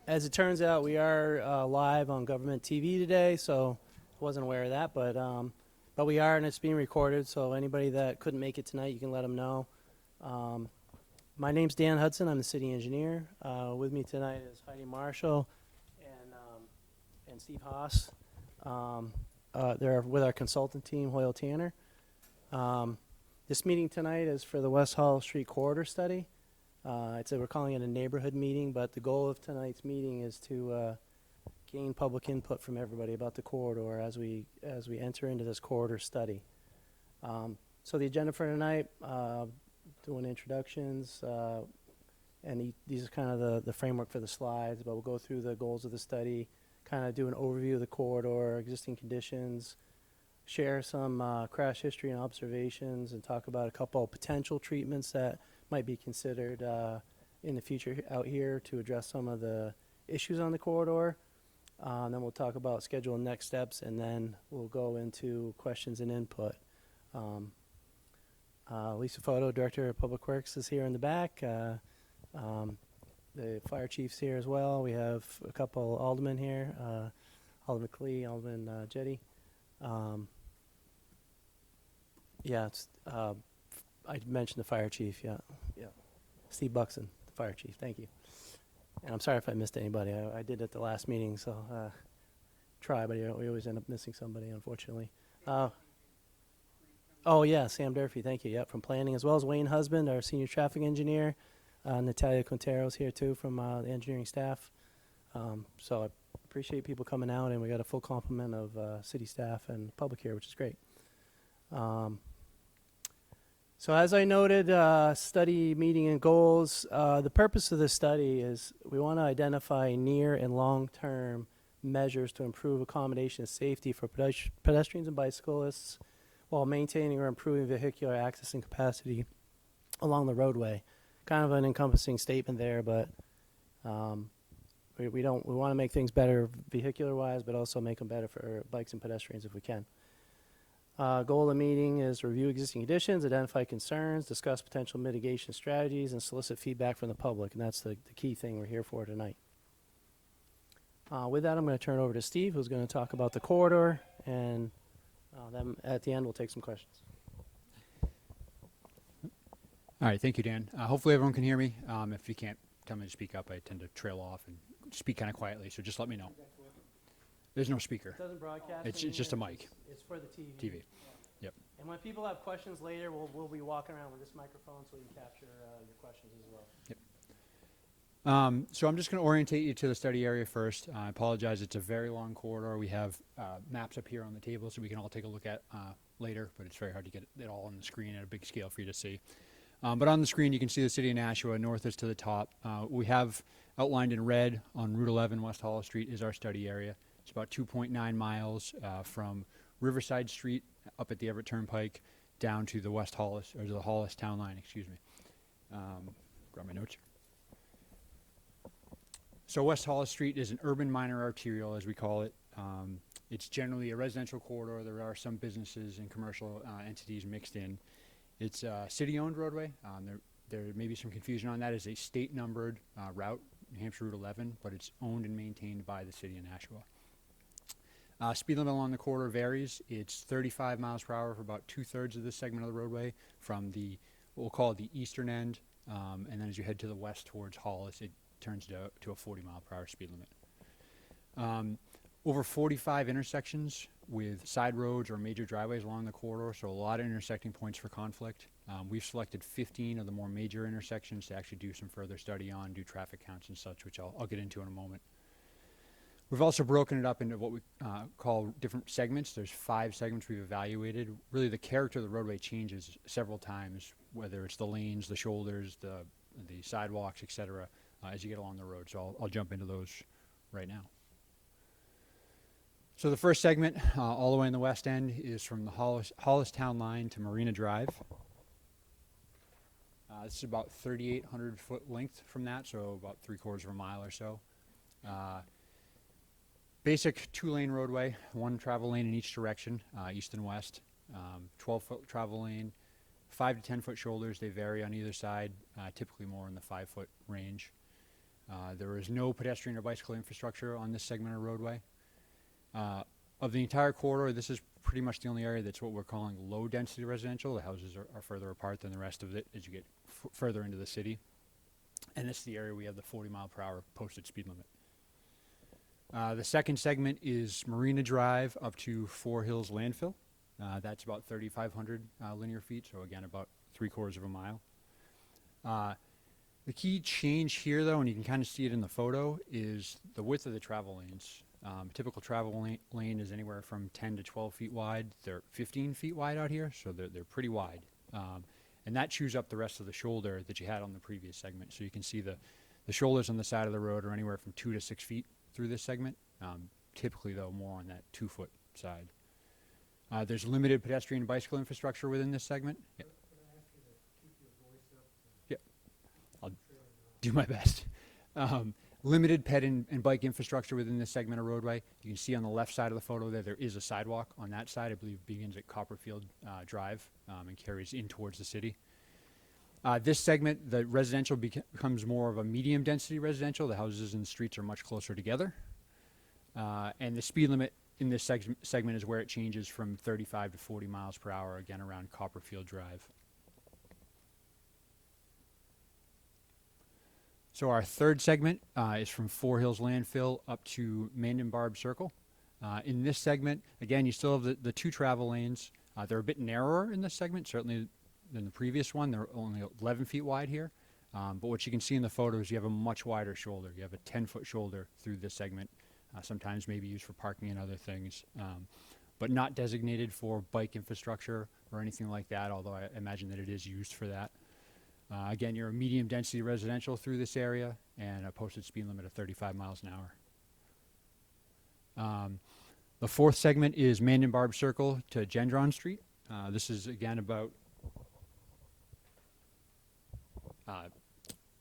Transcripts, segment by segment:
As it turns out, we are live on government TV today, so I wasn't aware of that, but we are, and it's being recorded, so anybody that couldn't make it tonight, you can let them know. My name's Dan Hudson. I'm the city engineer. With me tonight is Heidi Marshall and Steve Haas. They're with our consultant team, Hoyle Tanner. This meeting tonight is for the West Hollis Street Corridor Study. We're calling it a neighborhood meeting, but the goal of tonight's meeting is to gain public input from everybody about the corridor as we enter into this corridor study. So the agenda for tonight, doing introductions, and these are kind of the framework for the slides, but we'll go through the goals of the study, kind of do an overview of the corridor, existing conditions, share some crash history and observations, and talk about a couple of potential treatments that might be considered in the future out here to address some of the issues on the corridor. And then we'll talk about schedule and next steps, and then we'll go into questions and input. Lisa Foto, Director of Public Works, is here in the back. The fire chief's here as well. We have a couple aldermen here, Alderman Klee, Alderman Jetty. I mentioned the fire chief, yeah. Steve Buxton, the fire chief, thank you. And I'm sorry if I missed anybody. I did at the last meeting, so try, but we always end up missing somebody, unfortunately. Oh yeah, Sam Durfee, thank you, from planning, as well as Wayne Husband, our senior traffic engineer. Natalia Quintero's here too from the engineering staff. So I appreciate people coming out, and we got a full complement of city staff and public here, which is great. So as I noted, study meeting and goals, the purpose of this study is we want to identify near and long-term measures to improve accommodation and safety for pedestrians and bicyclists while maintaining or improving vehicular access and capacity along the roadway. Kind of an encompassing statement there, but we want to make things better vehicular-wise, but also make them better for bikes and pedestrians if we can. Goal of the meeting is review existing conditions, identify concerns, discuss potential mitigation strategies, and solicit feedback from the public, and that's the key thing we're here for tonight. With that, I'm going to turn it over to Steve, who's going to talk about the corridor, and then at the end we'll take some questions. All right, thank you, Dan. Hopefully everyone can hear me. If you can't tell me to speak up, I tend to trail off and speak kind of quietly, so just let me know. There's no speaker. It doesn't broadcast. It's just a mic. It's for the TV. TV. Yep. And when people have questions later, we'll be walking around with this microphone so we can capture your questions as well. Yep. So I'm just going to orientate you to the study area first. I apologize, it's a very long corridor. We have maps up here on the table so we can all take a look at later, but it's very hard to get it all on the screen at a big scale for you to see. But on the screen you can see the city of Nashua. North is to the top. We have outlined in red on Route 11 West Hollis Street is our study area. It's about 2.9 miles from Riverside Street up at the Everett Turnpike down to the West Hollis, or the Hollis town line, excuse me. Grab my notes here. So West Hollis Street is an urban minor arterial, as we call it. It's generally a residential corridor. There are some businesses and commercial entities mixed in. It's a city-owned roadway. There may be some confusion on that. It's a state-numbered route, New Hampshire Route 11, but it's owned and maintained by the city of Nashua. Speed limit along the corridor varies. It's 35 miles per hour for about 2/3 of this segment of the roadway from what we'll call the eastern end, and then as you head to the west towards Hollis, it turns to a 40 mile per hour speed limit. Over 45 intersections with side roads or major driveways along the corridor, so a lot of intersecting points for conflict. We've selected 15 of the more major intersections to actually do some further study on, do traffic counts and such, which I'll get into in a moment. We've also broken it up into what we call different segments. There's 5 segments we've evaluated. Really the character of the roadway changes several times, whether it's the lanes, the shoulders, the sidewalks, etc., as you get along the road. So I'll jump into those right now. So the first segment, all the way in the west end, is from the Hollis town line to Marina Drive. This is about 3,800 foot length from that, so about 3/4 of a mile or so. Basic 2-lane roadway, 1 travel lane in each direction, east and west. 12-foot travel lane, 5 to 10 foot shoulders. They vary on either side, typically more in the 5-foot range. There is no pedestrian or bicycle infrastructure on this segment of roadway. Of the entire corridor, this is pretty much the only area that's what we're calling low-density residential. The houses are further apart than the rest of it as you get further into the city. And this is the area we have the 40-mile-per-hour posted speed limit. The second segment is Marina Drive up to Four Hills Landfill. That's about 3,500 linear feet, so again, about 3/4 of a mile. The key change here, though, and you can kind of see it in the photo, is the width of the travel lanes. Typical travel lane is anywhere from 10 to 12 feet wide. They're 15 feet wide out here, so they're pretty wide. And that chews up the rest of the shoulder that you had on the previous segment. So you can see the shoulders on the side of the road are anywhere from 2 to 6 feet through this segment. Typically, though, more on that 2-foot side. There's limited pedestrian and bicycle infrastructure within this segment. Yeah. I'll do my best. Limited ped and bike infrastructure within this segment of roadway. You can see on the left side of the photo there is a sidewalk on that side. I believe begins at Copperfield Drive and carries in towards the city. This segment, the residential becomes more of a medium density residential. The houses and the streets are much closer together. And the speed limit in this segment is where it changes from 35 to 40 miles per hour, again around Copperfield Drive. So our third segment is from Four Hills Landfill up to Mandan-Barb Circle. In this segment, again, you still have the 2 travel lanes. They're a bit narrower in this segment, certainly than the previous one. They're only 11 feet wide here. But what you can see in the photos, you have a much wider shoulder. You have a 10-foot shoulder through this segment, sometimes maybe used for parking and other things, but not designated for bike infrastructure or anything like that, although I imagine that it is used for that. Again, you're a medium density residential through this area and a posted speed limit of 35 miles an hour. The fourth segment is Mandan-Barb Circle to Gendron Street. This is again about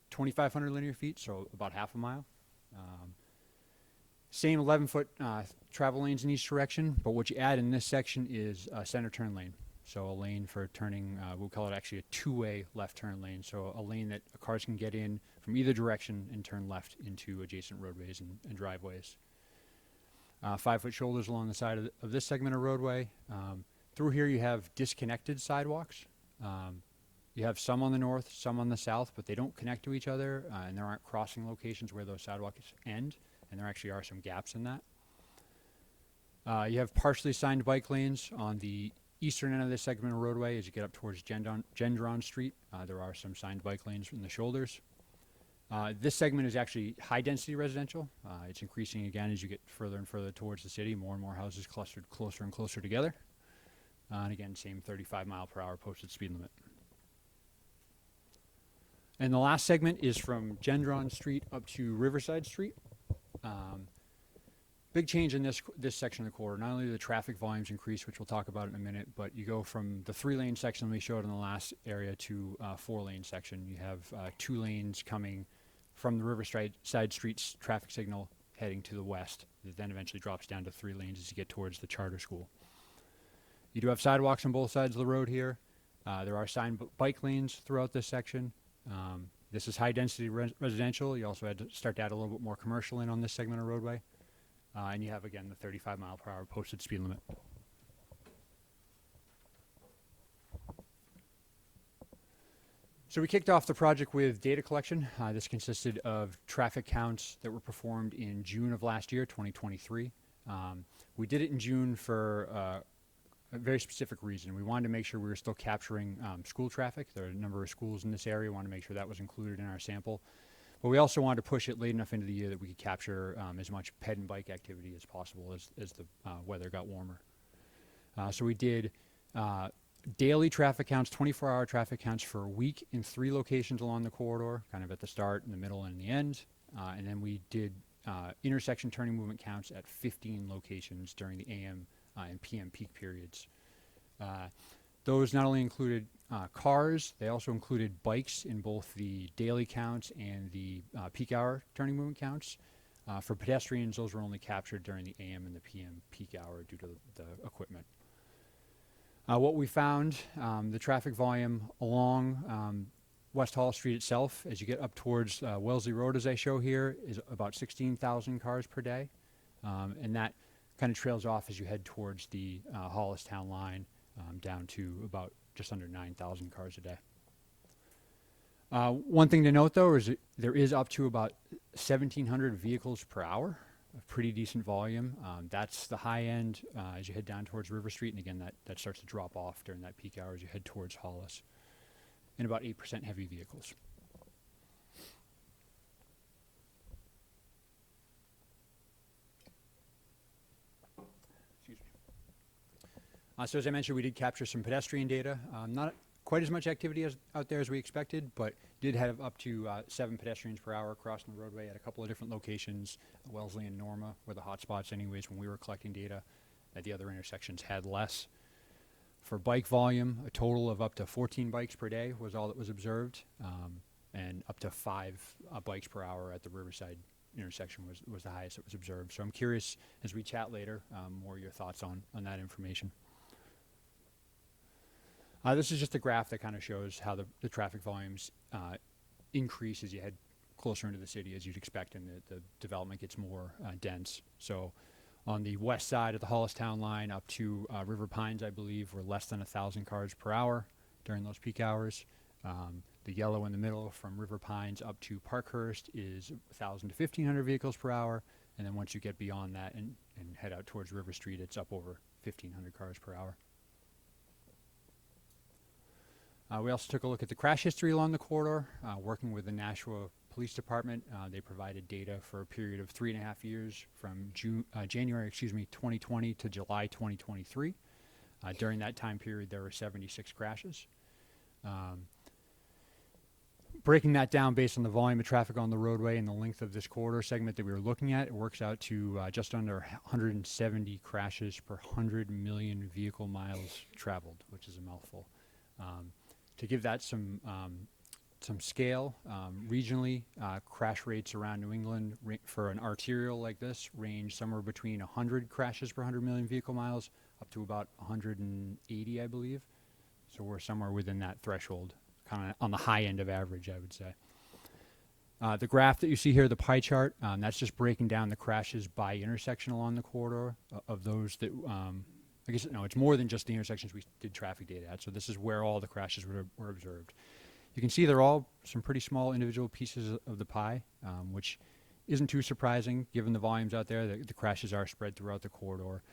2,500 linear feet, so about half a mile. Same 11-foot travel lanes in each direction, but what you add in this section is a center turn lane. So a lane for turning, we'll call it actually a 2-way left turn lane. So a lane that cars can get in from either direction and turn left into adjacent roadways and driveways. 5-foot shoulders along the side of this segment of roadway. Through here you have disconnected sidewalks. You have some on the north, some on the south, but they don't connect to each other, and there aren't crossing locations where those sidewalks end, and there actually are some gaps in that. You have partially signed bike lanes on the eastern end of this segment of roadway. As you get up towards Gendron Street, there are some signed bike lanes in the shoulders. This segment is actually high density residential. It's increasing again as you get further and further towards the city, more and more houses clustered closer and closer together. And again, same 35-mile-per-hour posted speed limit. And the last segment is from Gendron Street up to Riverside Street. Big change in this section of the corridor. Not only do the traffic volumes increase, which we'll talk about in a minute, but you go from the 3-lane section we showed in the last area to a 4-lane section. You have 2 lanes coming from the Riverside Street's traffic signal heading to the west. It then eventually drops down to 3 lanes as you get towards the charter school. You do have sidewalks on both sides of the road here. There are signed bike lanes throughout this section. This is high density residential. You also had to start to add a little bit more commercial in on this segment of roadway. And you have, again, the 35-mile-per-hour posted speed limit. So we kicked off the project with data collection. This consisted of traffic counts that were performed in June of last year, 2023. We did it in June for a very specific reason. We wanted to make sure we were still capturing school traffic. There are a number of schools in this area. We wanted to make sure that was included in our sample. But we also wanted to push it late enough into the year that we could capture as much ped and bike activity as possible as the weather got warmer. So we did daily traffic counts, 24-hour traffic counts for a week in 3 locations along the corridor, kind of at the start, in the middle, and the end. And then we did intersection turning movement counts at 15 locations during the AM and PM peak periods. Those not only included cars, they also included bikes in both the daily counts and the peak hour turning movement counts. For pedestrians, those were only captured during the AM and the PM peak hour due to the equipment. What we found, the traffic volume along West Hall Street itself, as you get up towards Wellesley Road, as I show here, is about 16,000 cars per day. And that kind of trails off as you head towards the Hollis town line, down to about just under 9,000 cars a day. One thing to note, though, is that there is up to about 1,700 vehicles per hour, a pretty decent volume. That's the high end as you head down towards River Street, and again, that starts to drop off during that peak hour as you head towards Hollis. And about 8% heavy vehicles. Excuse me. So as I mentioned, we did capture some pedestrian data. Not quite as much activity out there as we expected, but did have up to 7 pedestrians per hour crossing the roadway at a couple of different locations. Wellesley and Norma were the hot spots anyways when we were collecting data. At the other intersections had less. For bike volume, a total of up to 14 bikes per day was all that was observed, and up to 5 bikes per hour at the Riverside intersection was the highest that was observed. So I'm curious, as we chat later, more your thoughts on that information. This is just a graph that kind of shows how the traffic volumes increase as you head closer into the city, as you'd expect, and the development gets more dense. So on the west side of the Hollis town line up to River Pines, I believe, were less than 1,000 cars per hour during those peak hours. The yellow in the middle from River Pines up to Parkhurst is 1,000 to 1,500 vehicles per hour. And then once you get beyond that and head out towards River Street, it's up over 1,500 cars per hour. We also took a look at the crash history along the corridor, working with the Nashua Police Department. They provided data for a period of 3.5 years from January 2020 to July 2023. During that time period, there were 76 crashes. Breaking that down based on the volume of traffic on the roadway and the length of this corridor segment that we were looking at, it works out to just under 170 crashes per 100 million vehicle miles traveled, which is a mouthful. To give that some scale, regionally, crash rates around New England for an arterial like this range somewhere between 100 crashes per 100 million vehicle miles up to about 180, I believe. So we're somewhere within that threshold, kind of on the high end of average, I would say. The graph that you see here, the pie chart, that's just breaking down the crashes by intersection along the corridor of those that, I guess, no, it's more than just the intersections we did traffic data at. So this is where all the crashes were observed. You can see they're all some pretty small individual pieces of the pie, which isn't too surprising given the volumes out there. The crashes are spread throughout the corridor.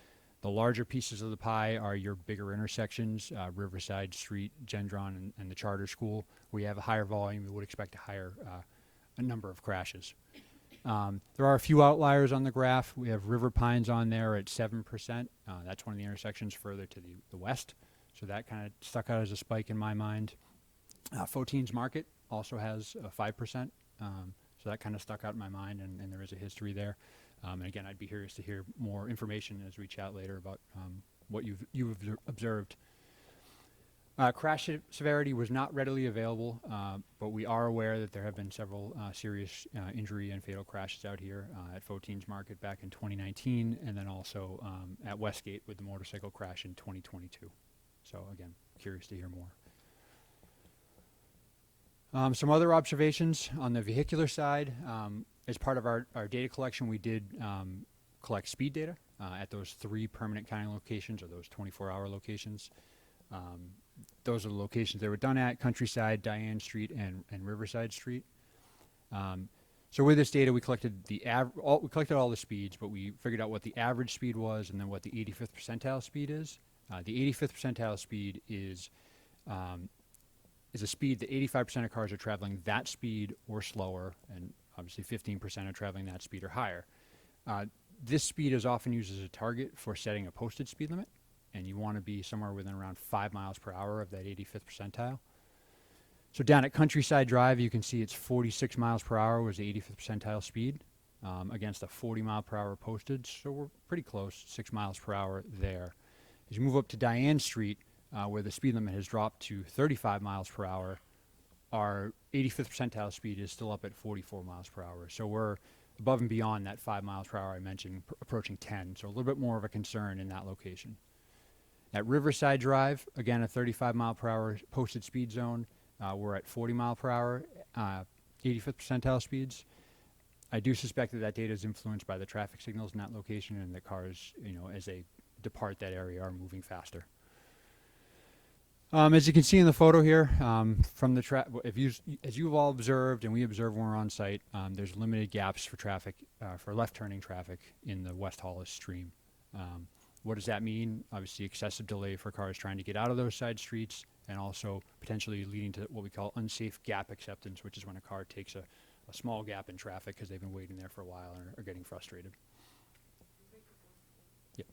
The larger pieces of the pie are your bigger intersections, Riverside Street, Gendron, and the Charter School, where you have a higher volume. You would expect a number of crashes. There are a few outliers on the graph. We have River Pines on there at 7%. That's one of the intersections further to the west. So that kind of stuck out as a spike in my mind. Fotine's Market also has 5%. So that kind of stuck out in my mind, and there is a history there. And again, I'd be curious to hear more information as we chat later about what you've observed. Crash severity was not readily available, but we are aware that there have been several serious injury and fatal crashes out here at Fotine's Market back in 2019, and then also at Westgate with the motorcycle crash in 2022. So again, curious to hear more. Some other observations on the vehicular side. As part of our data collection, we did collect speed data at those 3 permanent counting locations, or those 24-hour locations. Those are the locations they were done at: Countryside, Diane Street, and Riverside Street. So with this data, we collected we collected all the speeds, but we figured out what the average speed was and then what the 85th percentile speed is. The 85th percentile speed is a speed that 85% of cars are traveling that speed or slower, and obviously 15% are traveling that speed or higher. This speed is often used as a target for setting a posted speed limit, and you want to be somewhere within around 5 miles per hour of that 85th percentile. So down at Countryside Drive, you can see it's 46 miles per hour was the 85th percentile speed against a 40 mile per hour posted, so we're pretty close, 6 miles per hour there. As you move up to Diane Street, where the speed limit has dropped to 35 miles per hour, our 85th percentile speed is still up at 44 miles per hour. So we're above and beyond that 5 miles per hour I mentioned, approaching 10. So a little bit more of a concern in that location. At Riverside Drive, again, a 35 mile per hour posted speed zone. we're at 40 mile per hour, 85th percentile speeds. I do suspect that that data is influenced by the traffic signals in that location, and the cars, as they depart that area, are moving faster. As you can see in the photo here, from the as you've all observed, and we observe when we're on site, there's limited gaps for traffic, for left-turning traffic in the West Hollis stream. What does that mean? Obviously, excessive delay for cars trying to get out of those side streets, and also potentially leading to what we call unsafe gap acceptance, which is when a car takes a small gap in traffic because they've been waiting there for a while and are getting frustrated. Yep.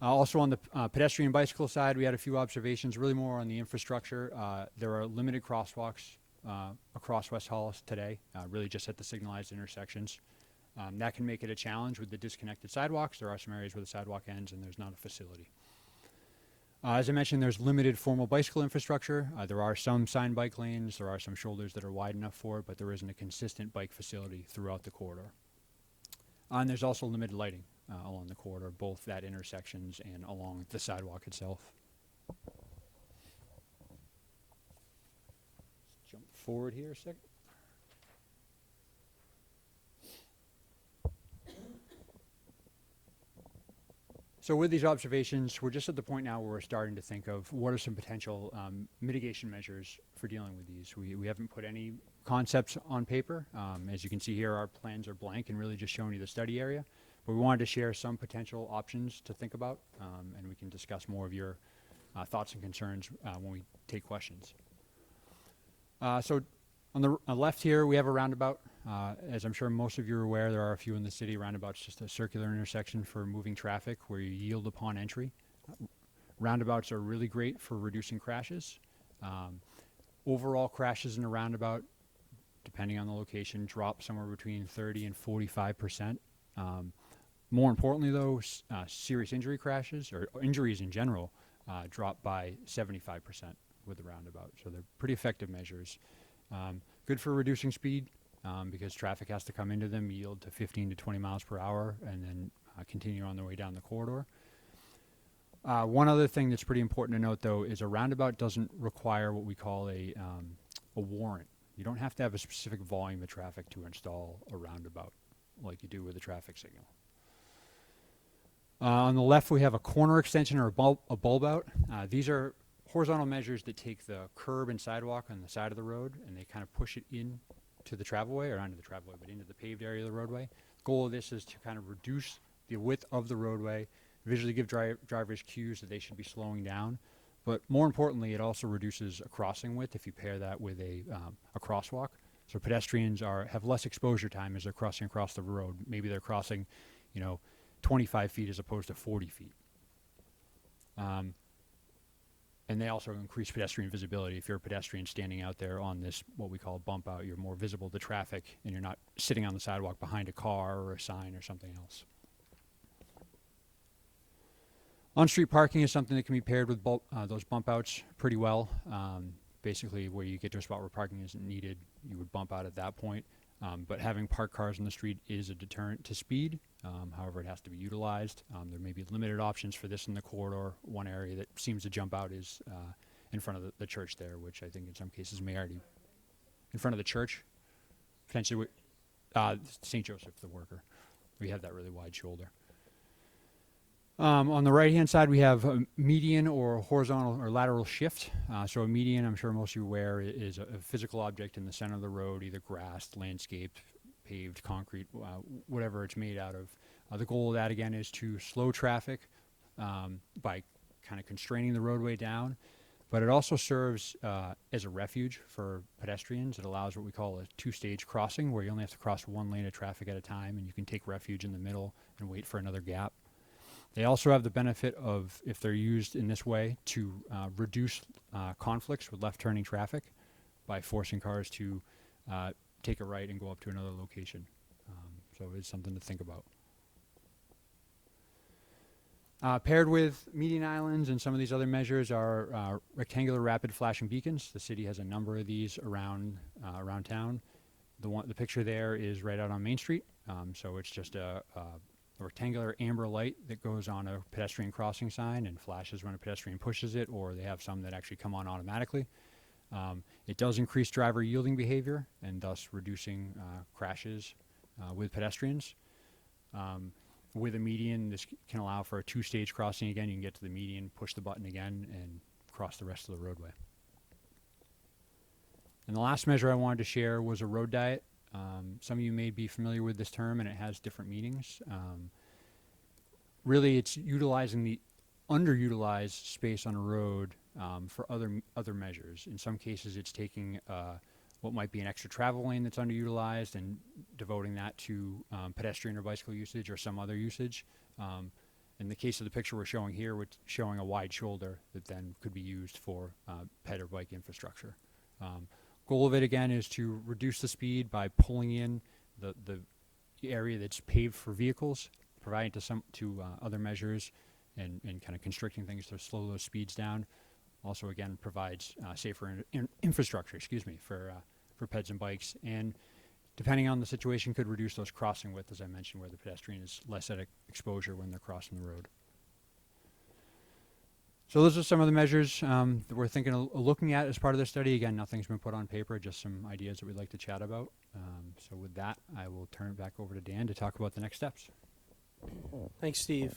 Also on the pedestrian bicycle side, we had a few observations, really more on the infrastructure. There are limited crosswalks across West Hollis today, really just at the signalized intersections. That can make it a challenge with the disconnected sidewalks. There are some areas where the sidewalk ends and there's not a facility. As I mentioned, there's limited formal bicycle infrastructure. There are some signed bike lanes. There are some shoulders that are wide enough for it, but there isn't a consistent bike facility throughout the corridor. And there's also limited lighting along the corridor, both at intersections and along the sidewalk itself. Jump forward here a second. So with these observations, we're just at the point now where we're starting to think of what are some potential mitigation measures for dealing with these. We haven't put any concepts on paper. As you can see here, our plans are blank and really just showing you the study area. But we wanted to share some potential options to think about, and we can discuss more of your thoughts and concerns when we take questions. So on the left here, we have a roundabout. As I'm sure most of you are aware, there are a few in the city. Roundabout's just a circular intersection for moving traffic where you yield upon entry. Roundabouts are really great for reducing crashes. Overall crashes in a roundabout, depending on the location, drop somewhere between 30 and 45%. More importantly, though, serious injury crashes, or injuries in general, drop by 75% with the roundabout. So they're pretty effective measures. Good for reducing speed because traffic has to come into them, yield to 15 to 20 miles per hour, and then continue on their way down the corridor. One other thing that's pretty important to note, though, is a roundabout doesn't require what we call a warrant. You don't have to have a specific volume of traffic to install a roundabout like you do with a traffic signal. On the left, we have a corner extension or a bulb out. These are horizontal measures that take the curb and sidewalk on the side of the road and they kind of push it in to the travelway, or onto the travelway, but into the paved area of the roadway. The goal of this is to kind of reduce the width of the roadway, visually give drivers cues that they should be slowing down. But more importantly, it also reduces a crossing width if you pair that with a crosswalk. So pedestrians have less exposure time as they're crossing across the road. Maybe they're crossing, 25 feet as opposed to 40 feet. And they also increase pedestrian visibility. If you're a pedestrian standing out there on this, what we call bump out, you're more visible to traffic and you're not sitting on the sidewalk behind a car or a sign or something else. On-street parking is something that can be paired with those bump outs pretty well. Basically, where you get to a spot where parking isn't needed, you would bump out at that point. But having parked cars on the street is a deterrent to speed. However, it has to be utilized. There may be limited options for this in the corridor. One area that seems to jump out is in front of the church there, which I think in some cases may already... In front of the church? Potentially, St. Joseph, the worker. We have that really wide shoulder. On the right-hand side, we have a median or horizontal or lateral shift. So a median, I'm sure most of you are aware, is a physical object in the center of the road, either grassed, landscaped, paved, concrete, whatever it's made out of. The goal of that, again, is to slow traffic by kind of constraining the roadway down. But it also serves as a refuge for pedestrians. It allows what we call a two-stage crossing, where you only have to cross one lane of traffic at a time, and you can take refuge in the middle and wait for another gap. They also have the benefit of, if they're used in this way, to reduce conflicts with left-turning traffic by forcing cars to take a right and go up to another location. So it's something to think about. Paired with median islands and some of these other measures are rectangular rapid flashing beacons. The city has a number of these around town. The picture there is right out on Main Street. So it's just a rectangular amber light that goes on a pedestrian crossing sign and flashes when a pedestrian pushes it, or they have some that actually come on automatically. It does increase driver yielding behavior and thus reducing crashes with pedestrians. With a median, this can allow for a two-stage crossing again. You can get to the median, push the button again, and cross the rest of the roadway. And the last measure I wanted to share was a road diet. Some of you may be familiar with this term, and it has different meanings. Really, it's utilizing the underutilized space on a road for other measures. In some cases, it's taking what might be an extra travel lane that's underutilized and devoting that to pedestrian or bicycle usage or some other usage. In the case of the picture we're showing here, we're showing a wide shoulder that then could be used for ped or bike infrastructure. Goal of it again is to reduce the speed by pulling in the area that's paved for vehicles, providing to other measures, and kind of constricting things to slow those speeds down. Also, again, provides safer infrastructure, for peds and bikes, and depending on the situation, could reduce those crossing width, as I mentioned, where the pedestrian is less at exposure when they're crossing the road. So those are some of the measures that we're thinking of looking at as part of the study. Again, nothing's been put on paper, just some ideas that we'd like to chat about. So with that, I will turn it back over to Dan to talk about the next steps. Thanks, Steve.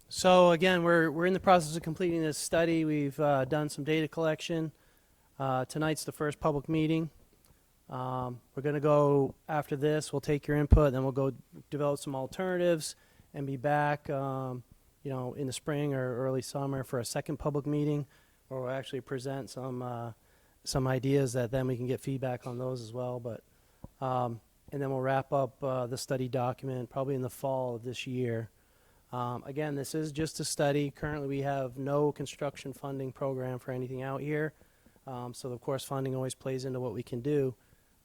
So again, we're in the process of completing this study. We've done some data collection. Tonight's the first public meeting. We're going to go after this. We'll take your input, then we'll go develop some alternatives and be back, in the spring or early summer for a second public meeting, where we'll actually present some ideas that then we can get feedback on those as well. But and then we'll wrap up the study document probably in the fall of this year. Again, this is just a study. Currently, we have no construction funding program for anything out here. So of course, funding always plays into what we can do.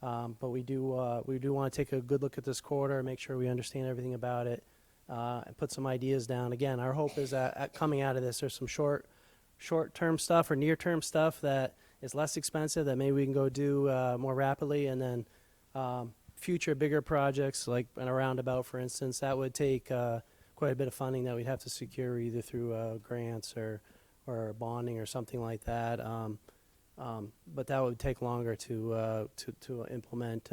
But we do want to take a good look at this quarter, make sure we understand everything about it, and put some ideas down. Again, our hope is that coming out of this, there's some short-term stuff or near-term stuff that is less expensive that maybe we can go do more rapidly, and then future bigger projects like a roundabout, for instance, that would take quite a bit of funding that we'd have to secure either through grants or bonding or something like that. But that would take longer to implement,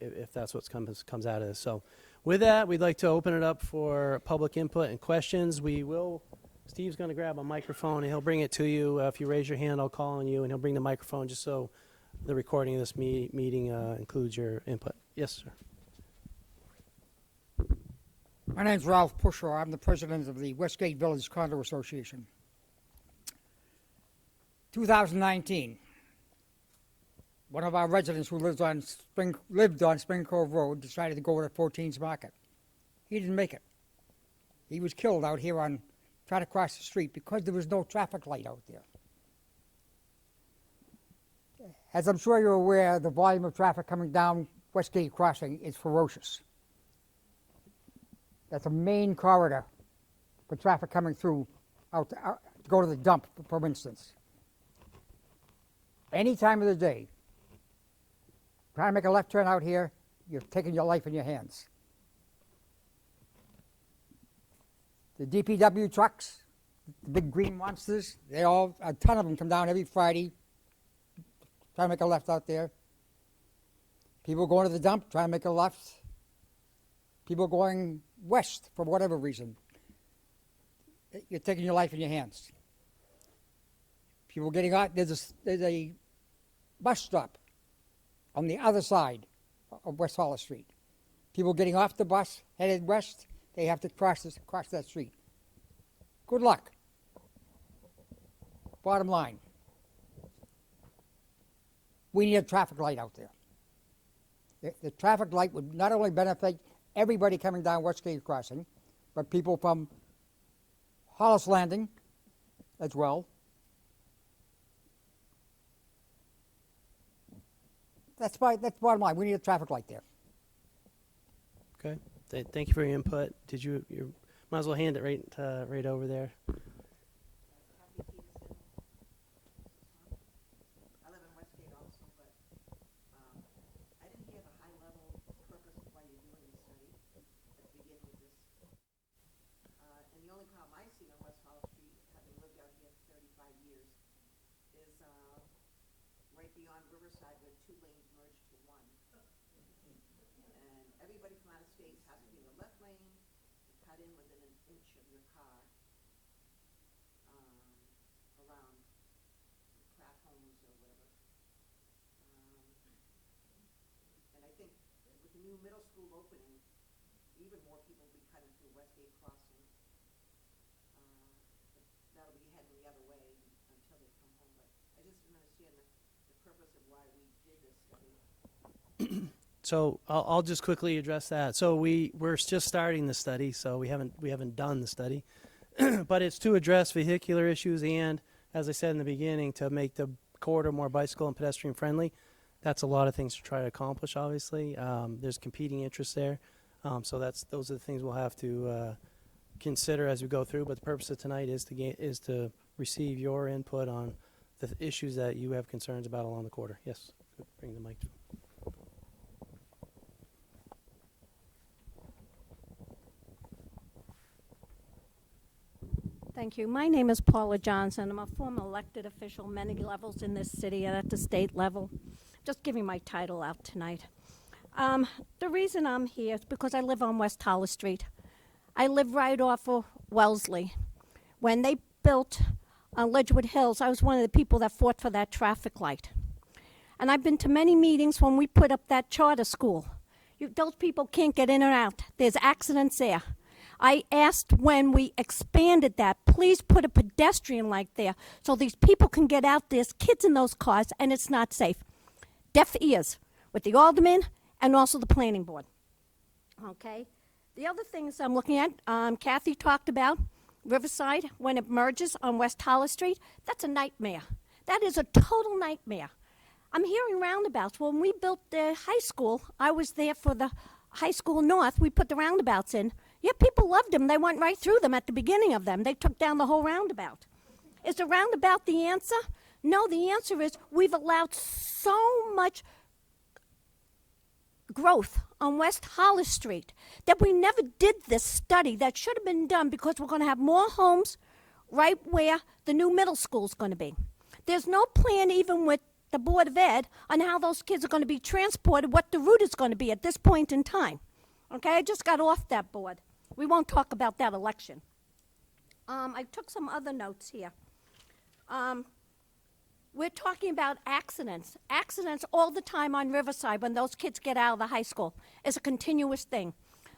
if that's what comes out of this. So with that, we'd like to open it up for public input and questions. Steve's going to grab a microphone and he'll bring it to you. If you raise your hand, I'll call on you, and he'll bring the microphone just so the recording of this meeting includes your input. Yes, sir. My name's Ralph Pusher. I'm the president of the Westgate Village Condo Association. 2019, one of our residents who lived on Spring Cove Road decided to go to 14's Market. He didn't make it. He was killed out here trying to cross the street because there was no traffic light out there. As I'm sure you're aware, the volume of traffic coming down Westgate Crossing is ferocious. That's a main corridor for traffic coming through out to go to the dump, for instance. Any time of the day, trying to make a left turn out here, you're taking your life in your hands. The DPW trucks, the big green monsters, a ton of them come down every Friday, trying to make a left out there. People going to the dump, trying to make a left. People going west for whatever reason. You're taking your life in your hands. People getting out, there's a bus stop on the other side of West Hollis Street. People getting off the bus, headed west, they have to cross that street. Good luck. Bottom line, we need a traffic light out there. The traffic light would not only benefit everybody coming down Westgate Crossing, but people from Hollis Landing as well. That's bottom line. We need a traffic light there. Okay. Thank you for your input. You might as well hand it right over there. I live in Westgate also, but I didn't hear the high-level purpose of why you're doing this study at the beginning of this. And the only problem I see on West Hollis Street, having lived out here for 35 years, on Riverside where 2 lanes merge to 1. And everybody from out of state has to be in the left lane, to cut in within an inch of your car, around Pratt Homes or whatever. And I think with the new middle school opening, even more people will be cutting through Westgate Crossing. But that'll be heading the other way until they come home. But I just didn't understand the purpose of why we did this study. So I'll just quickly address that. So we're just starting the study, so we haven't done the study, but it's to address vehicular issues and, as I said in the beginning, to make the corridor more bicycle and pedestrian friendly. That's a lot of things to try to accomplish. Obviously, there's competing interests there, so those are the things we'll have to consider as we go through. But the purpose of tonight is to receive your input on the issues that you have concerns about along the corridor. Yes, bring the mic. Thank you. My name is Paula Johnson. I'm a former elected official, many levels in this city and at the state level. Just giving my title out tonight. The reason I'm here is because I live on West Hollis Street. I live right off of Wellesley. When they built Ledgewood Hills, I was one of the people that fought for that traffic light. And I've been to many meetings when we put up that charter school. Those people can't get in or out. There's accidents there. I asked when we expanded that, please put a pedestrian light there so these people can get out. There's kids in those cars, and it's not safe. Deaf ears with the alderman and also the planning board. Okay? The other things I'm looking at, Kathy talked about Riverside, when it merges on West Hollis Street, that's a nightmare. That is a total nightmare. I'm hearing roundabouts. When we built the high school, I was there for the high school north. We put the roundabouts in. Yeah, people loved them. They went right through them at the beginning of them. They took down the whole roundabout. Is the roundabout the answer? No, the answer is we've allowed so much growth on West Hollis Street that we never did this study that should have been done because we're going to have more homes right where the new middle school is going to be. There's no plan even with the Board of Ed on how those kids are going to be transported, what the route is going to be at this point in time. Okay, I just got off that board. We won't talk about that election. I took some other notes here. We're talking about accidents. Accidents all the time on Riverside when those kids get out of the high school. It's a continuous thing.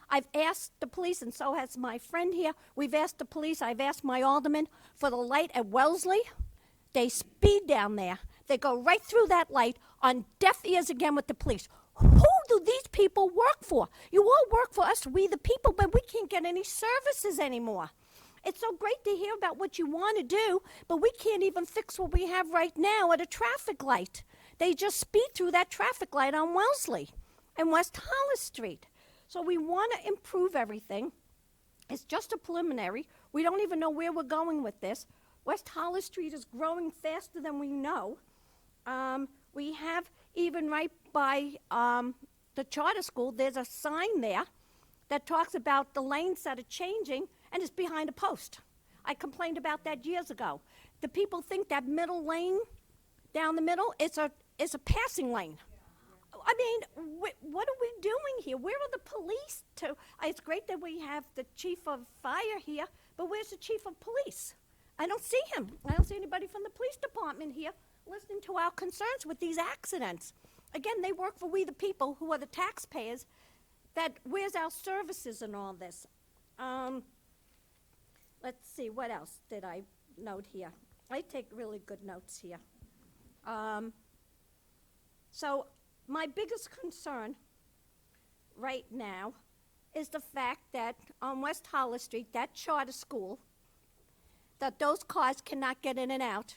I've asked the police, and so has my friend here. We've asked the police. I've asked my alderman for the light at Wellesley. They speed down there. They go right through that light on deaf ears again with the police. Who do these people work for? You all work for us, we the people, but we can't get any services anymore. It's so great to hear about what you want to do, but we can't even fix what we have right now at a traffic light. They just speed through that traffic light on Wellesley and West Hollis Street. So we want to improve everything. It's just a preliminary. We don't even know where we're going with this. West Hollis Street is growing faster than we know. We have even right by the charter school, there's a sign there that talks about the lanes that are changing, and it's behind a post. I complained about that years ago. The people think that middle lane down the middle is a passing lane. I mean, what are we doing here? Where are the police? It's great that we have the chief of fire here, but where's the chief of police? I don't see him. I don't see anybody from the police department here listening to our concerns with these accidents. Again, they work for we the people who are the taxpayers. Where's our services and all this? Let's see, what else did I note here? I take really good notes here. So my biggest concern right now is the fact that on West Hollis Street, that charter school, that those cars cannot get in and out,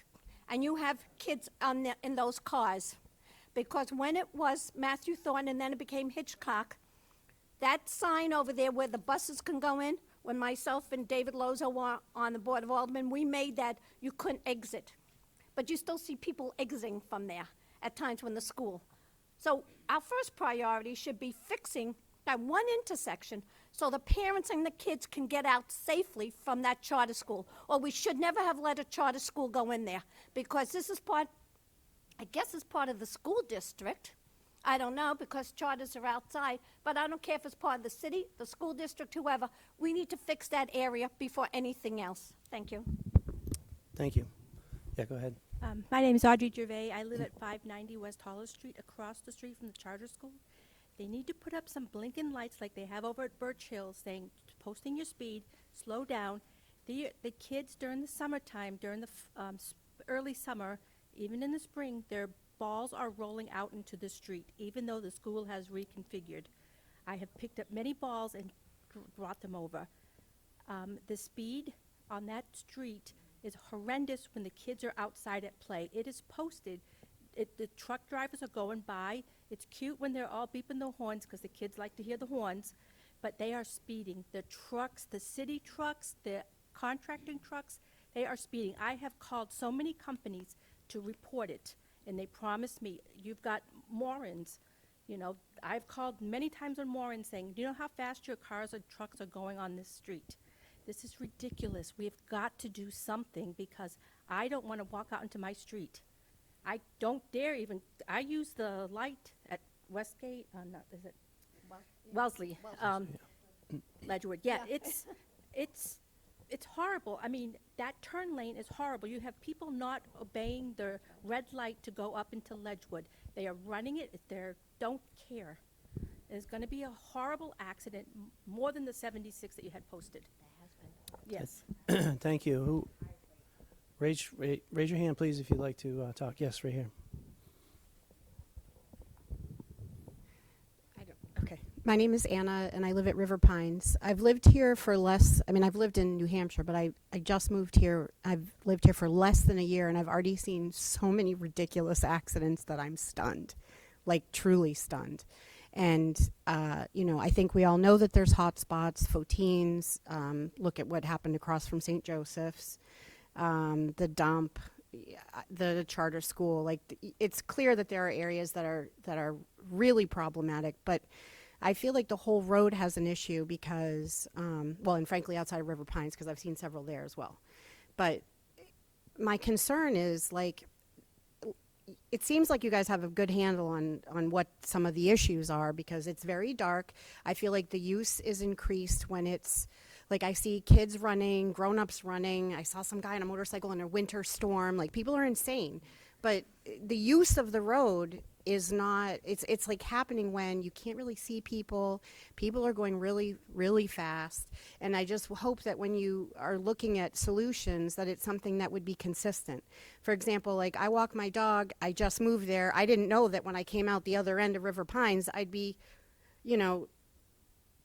and you have kids in those cars. Because when it was Matthew Thornton and then it became Hitchcock, that sign over there where the buses can go in, when myself and David Lozo were on the Board of Aldermen, we made that you couldn't exit. But you still see people exiting from there at times when the school. So our first priority should be fixing that one intersection so the parents and the kids can get out safely from that charter school. Or we should never have let a charter school go in there, because this is part I guess it's part of the school district. I don't know because charters are outside, but I don't care if it's part of the city, the school district, whoever. We need to fix that area before anything else. Thank you. Thank you. Yeah, go ahead. My name is Audrey Gervais. I live at 590 West Hollis Street, across the street from the charter school. They need to put up some blinking lights like they have over at Birch Hill saying, posting your speed, slow down. The kids during the summertime, during the early summer, even in the spring, their balls are rolling out into the street, even though the school has reconfigured. I have picked up many balls and brought them over. The speed on that street is horrendous when the kids are outside at play. It is posted. The truck drivers are going by. It's cute when they're all beeping the horns because the kids like to hear the horns, but they are speeding. The trucks, the city trucks, the contracting trucks, they are speeding. I have called so many companies to report it, and they promised me, you've got Morins. You know, I've called many times on Morins saying, do you know how fast your cars and trucks are going on this street? This is ridiculous. We've got to do something because I don't want to walk out into my street. I don't dare even, I use the light at Westgate, is it? Wellesley, Ledgewood. Yeah, it's horrible. I mean, that turn lane is horrible. You have people not obeying the red light to go up into Ledgewood. They are running it. They don't care. There's going to be a horrible accident, more than the 76 that you had posted. Yes. Thank you. Raise your hand, please, if you'd like to talk. Yes, right here. Okay. My name is Anna, and I live at River Pines. I've lived here for I've lived in New Hampshire, but I just moved here. I've lived here for less than a year, and I've already seen so many ridiculous accidents that I'm stunned, like truly stunned. And, I think we all know that there's hot spots, Foteens, look at what happened across from St. Joseph's, the dump, the charter school. Like, it's clear that there are areas that are really problematic, but I feel like the whole road has an issue because, and frankly, outside of River Pines, because I've seen several there as well. But my concern is, like, it seems like you guys have a good handle on what some of the issues are because it's very dark. I feel like the use is increased when it's, like, I see kids running, grown-ups running. I saw some guy on a motorcycle in a winter storm. Like, people are insane. But the use of the road is not, it's like happening when you can't really see people. People are going really, really fast. And I just hope that when you are looking at solutions, that it's something that would be consistent. For example, like, I walk my dog, I just moved there. I didn't know that when I came out the other end of River Pines, I'd be,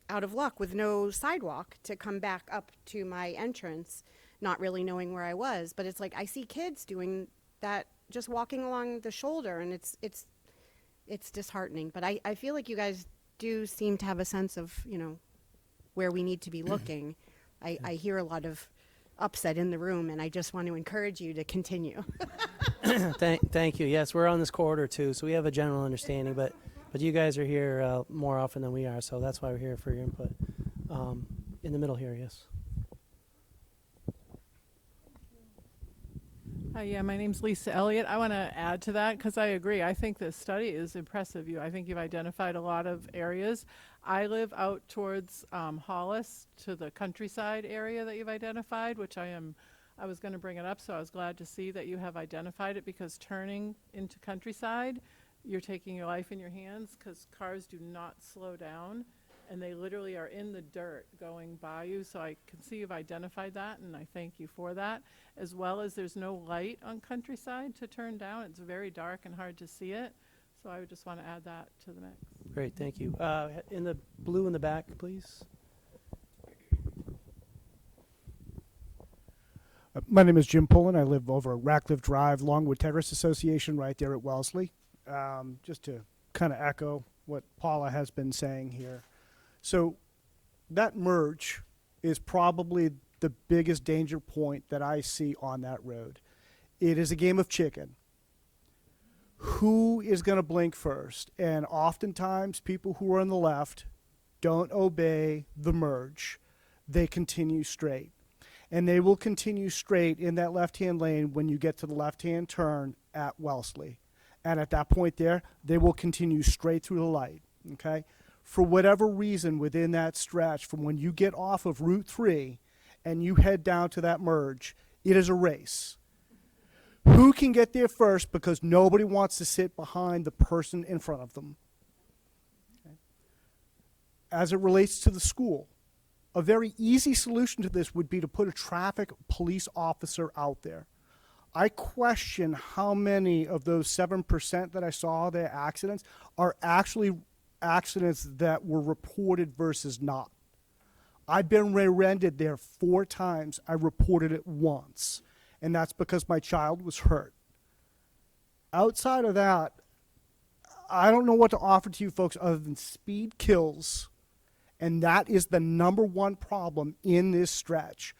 out of luck with no sidewalk to come back up to my entrance, not really knowing where I was. But it's like, I see kids doing that, just walking along the shoulder, and it's disheartening. But I feel like you guys do seem to have a sense of, where we need to be looking. I hear a lot of upset in the room, and I just want to encourage you to continue. Thank you. Yes, we're on this corridor too, so we have a general understanding, but you guys are here more often than we are, so that's why we're here for your input. In the middle here, yes. Yeah, my name's Lisa Elliott. I want to add to that because I agree. I think this study is impressive. I think you've identified a lot of areas. I live out towards Hollis, to the countryside area that you've identified, which I was going to bring it up, so I was glad to see that you have identified it because turning into countryside, you're taking your life in your hands because cars do not slow down. And they literally are in the dirt going by you. So I can see you've identified that, and I thank you for that. As well as there's no light on countryside to turn down. It's very dark and hard to see it. So I would just want to add that to the mix. Great, thank you. In the blue in the back, please. My name is Jim Pullen. I live over Ratcliffe Drive, Longwood Terrace Association, right there at Wellesley. Just to kind of echo what Paula has been saying here. So that merge is probably the biggest danger point that I see on that road. It is a game of chicken. Who is going to blink first? And oftentimes people who are on the left don't obey the merge. They continue straight. And they will continue straight in that left-hand lane when you get to the left-hand turn at Wellesley. And at that point there, they will continue straight through the light, okay? For whatever reason within that stretch, from when you get off of Route 3 and you head down to that merge, it is a race. Who can get there first, because nobody wants to sit behind the person in front of them. Okay. As it relates to the school, a very easy solution to this would be to put a traffic police officer out there. I question how many of those 7% that I saw there accidents are actually accidents that were reported versus not. I've been rear-ended there 4 times. I reported it once, and that's because my child was hurt. Outside of that, I don't know what to offer to you folks other than speed kills, and that is the number one problem in this stretch.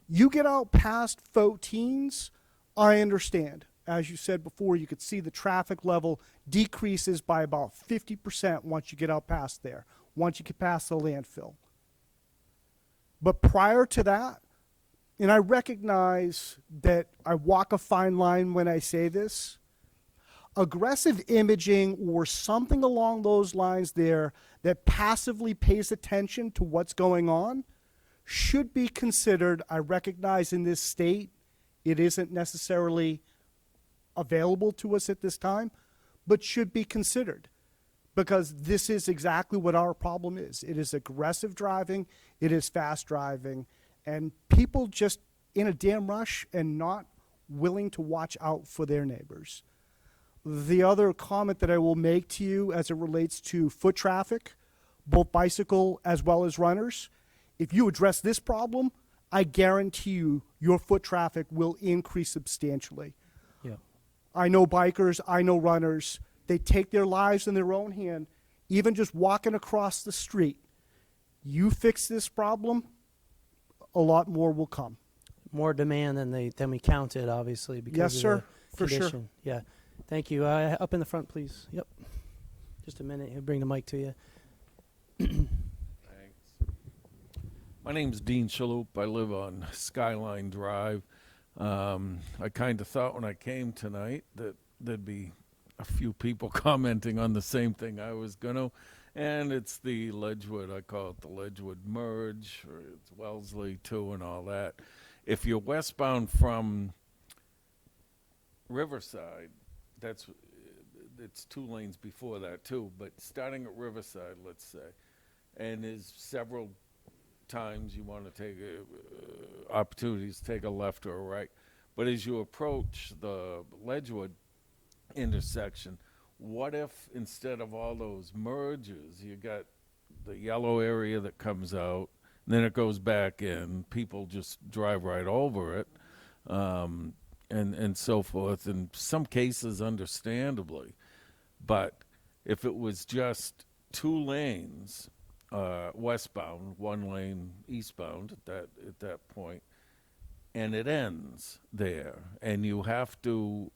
You get out past 14s, I understand. As you said before, you could see the traffic level decreases by about 50% once you get out past there, once you get past the landfill. But prior to that, and I recognize that I walk a fine line when I say this, aggressive imaging or something along those lines there that passively pays attention to what's going on should be considered. I recognize in this state it isn't necessarily available to us at this time, but should be considered, because this is exactly what our problem is. It is aggressive driving, it is fast driving, and people just in a damn rush and not willing to watch out for their neighbors. The other comment that I will make to you as it relates to foot traffic, both bicycle as well as runners, if you address this problem, I guarantee you your foot traffic will increase substantially. Yeah. I know bikers, I know runners, they take their lives in their own hand, even just walking across the street. You fix this problem, a lot more will come. More demand than we counted, obviously, because Yes, of sir, the for sure. condition. Yeah. Thank you. Up in the front, please. Yep. Just a minute. He'll bring the mic to you. Thanks. My name's Dean Shalhoub. I live on Skyline Drive. I kind of thought when I came tonight that there'd be a few people commenting on the same thing I was going to, and it's the Ledgewood. I call it the Ledgewood Merge, or it's Wellesley too, and all that. If you're westbound from Riverside, it's 2 lanes before that too, but starting at Riverside, let's say, and there's several times you want to take opportunities to take a left or a right, but as you approach the Ledgewood intersection, what if instead of all those merges, you got the yellow area that comes out, and then it goes back in, people just drive right over it, and so forth, in some cases understandably. But if it was just 2 lanes westbound, 1 lane eastbound at that point, and it ends there, and you have to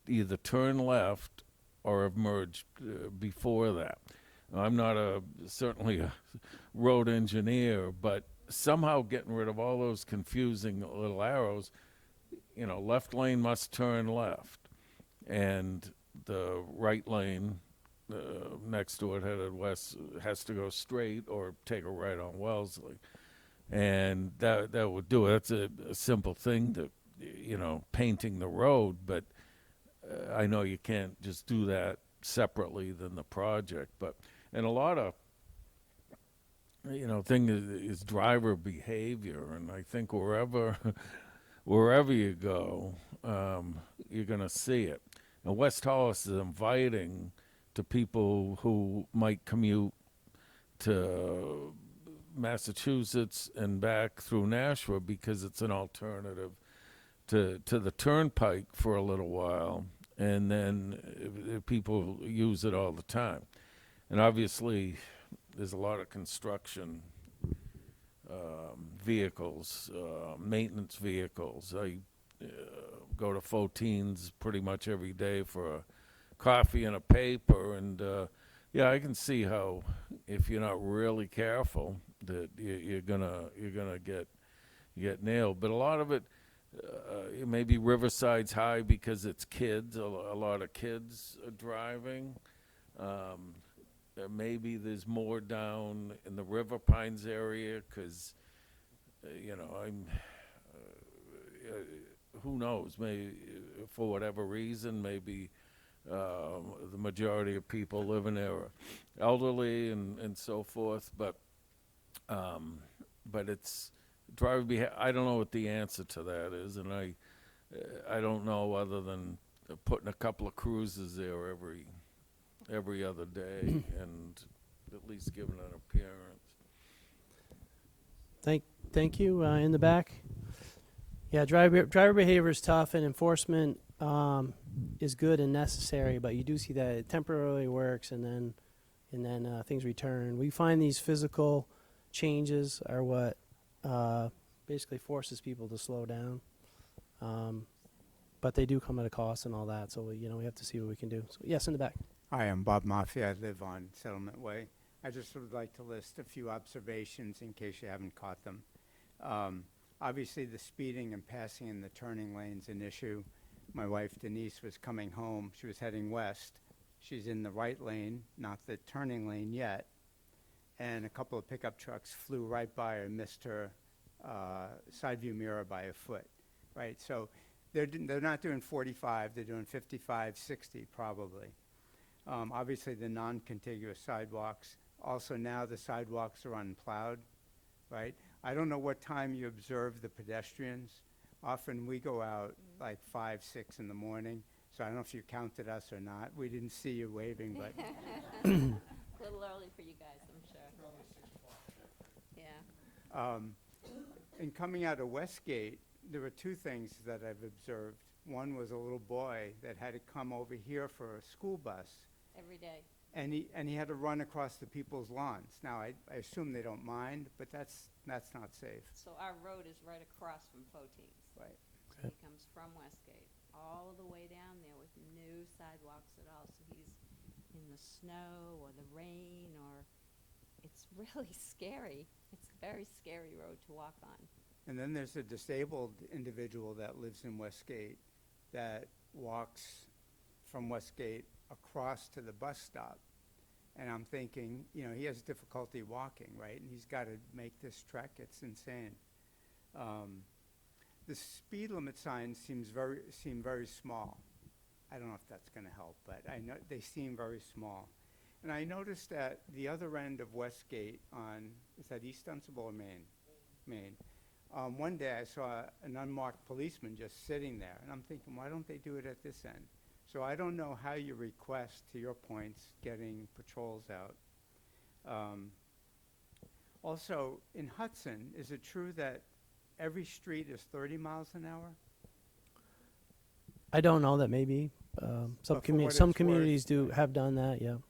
either turn left or have merged before that. Now, I'm not certainly a road engineer, but somehow getting rid of all those confusing little arrows, left lane must turn left, and the right lane next to it headed west has to go straight or take a right on Wellesley. And that would do it. That's a simple thing to, painting the road, but I know you can't just do that separately than the project. And a lot of, thing is driver behavior, and I think wherever you go, you're going to see it. And West Hollis is inviting to people who might commute to Massachusetts and back through Nashua, because it's an alternative to the turnpike for a little while, and then people use it all the time. And obviously there's a lot of construction vehicles, maintenance vehicles. I go to Fotine's pretty much every day for a coffee and a paper, and I can see how if you're not really careful that you're gonna get nailed. But a lot of it, maybe Riverside's high because it's kids, a lot of kids are driving. Maybe there's more down in the River Pines area because, who knows, maybe for whatever reason, maybe the majority of people living there are elderly and so forth, but it's driving I don't know what the answer to that is, and I don't know other than putting a couple of cruises there every other day and at least giving an appearance. Thank you. In the back. Yeah, driver behavior is tough, and enforcement is good and necessary. But you do see that it temporarily works, and then things return. We find these physical changes are what basically forces people to slow down. But they do come at a cost and all that. So we have to see what we can do. So yes, in the back. Hi, I'm Bob Mafia. I live on Settlement Way. I just would like to list a few observations in case you haven't caught them. Obviously, the speeding and passing in the turning lane's an issue. My wife, Denise, was coming home. She was heading west. She's in the right lane, not the turning lane yet. And a couple of pickup trucks flew right by her and missed her side view mirror by a foot, right? So they're not doing 45, they're doing 55, 60 probably. Obviously, the non-contiguous sidewalks. Also, now the sidewalks are unplowed, right? I don't know what time you observe the pedestrians. Often we go out like 5, 6 in the morning, so I don't know if you counted us or not. We didn't see you waving, but A little early for you guys, I'm sure. Yeah. in coming out of Westgate, there were two things that I've observed. One was a little boy that had to come over here for a school bus, Every day. and he had to run across the people's lawns. Now, I assume they don't mind, but that's not safe. So our road is right across from Poteens. Right. So he comes from Westgate all the way down there with no sidewalks at all. So he's in the snow or the rain, or it's really scary. It's a very scary road to walk on. And then there's a disabled individual that lives in Westgate that walks from Westgate across to the bus stop. And I'm thinking, he has difficulty walking, right? And he's got to make this trek. It's insane. The speed limit signs seem very small. I don't know if that's going to help, but I know they seem very small. And I noticed that the other end of Westgate is that East Dunstable or Main? Main. One day I saw an unmarked policeman just sitting there, and I'm thinking, why don't they do it at this end? So I don't know how you request, to your points, getting patrols out. Also, in Hudson, is it true that every street is 30 miles an hour? I don't know. That maybe some But for what some it's communities worth, do have done that. Yeah. It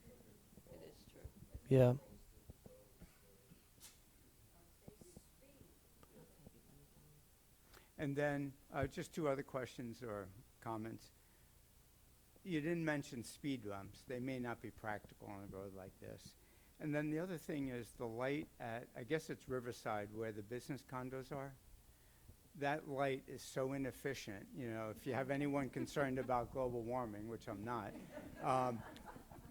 is true. Yeah. And then just two other questions or comments. You didn't mention speed bumps. They may not be practical on a road like this. And then the other thing is the light at, I guess it's Riverside where the business condos are. That light is so inefficient. If you have anyone concerned about global warming, which I'm not,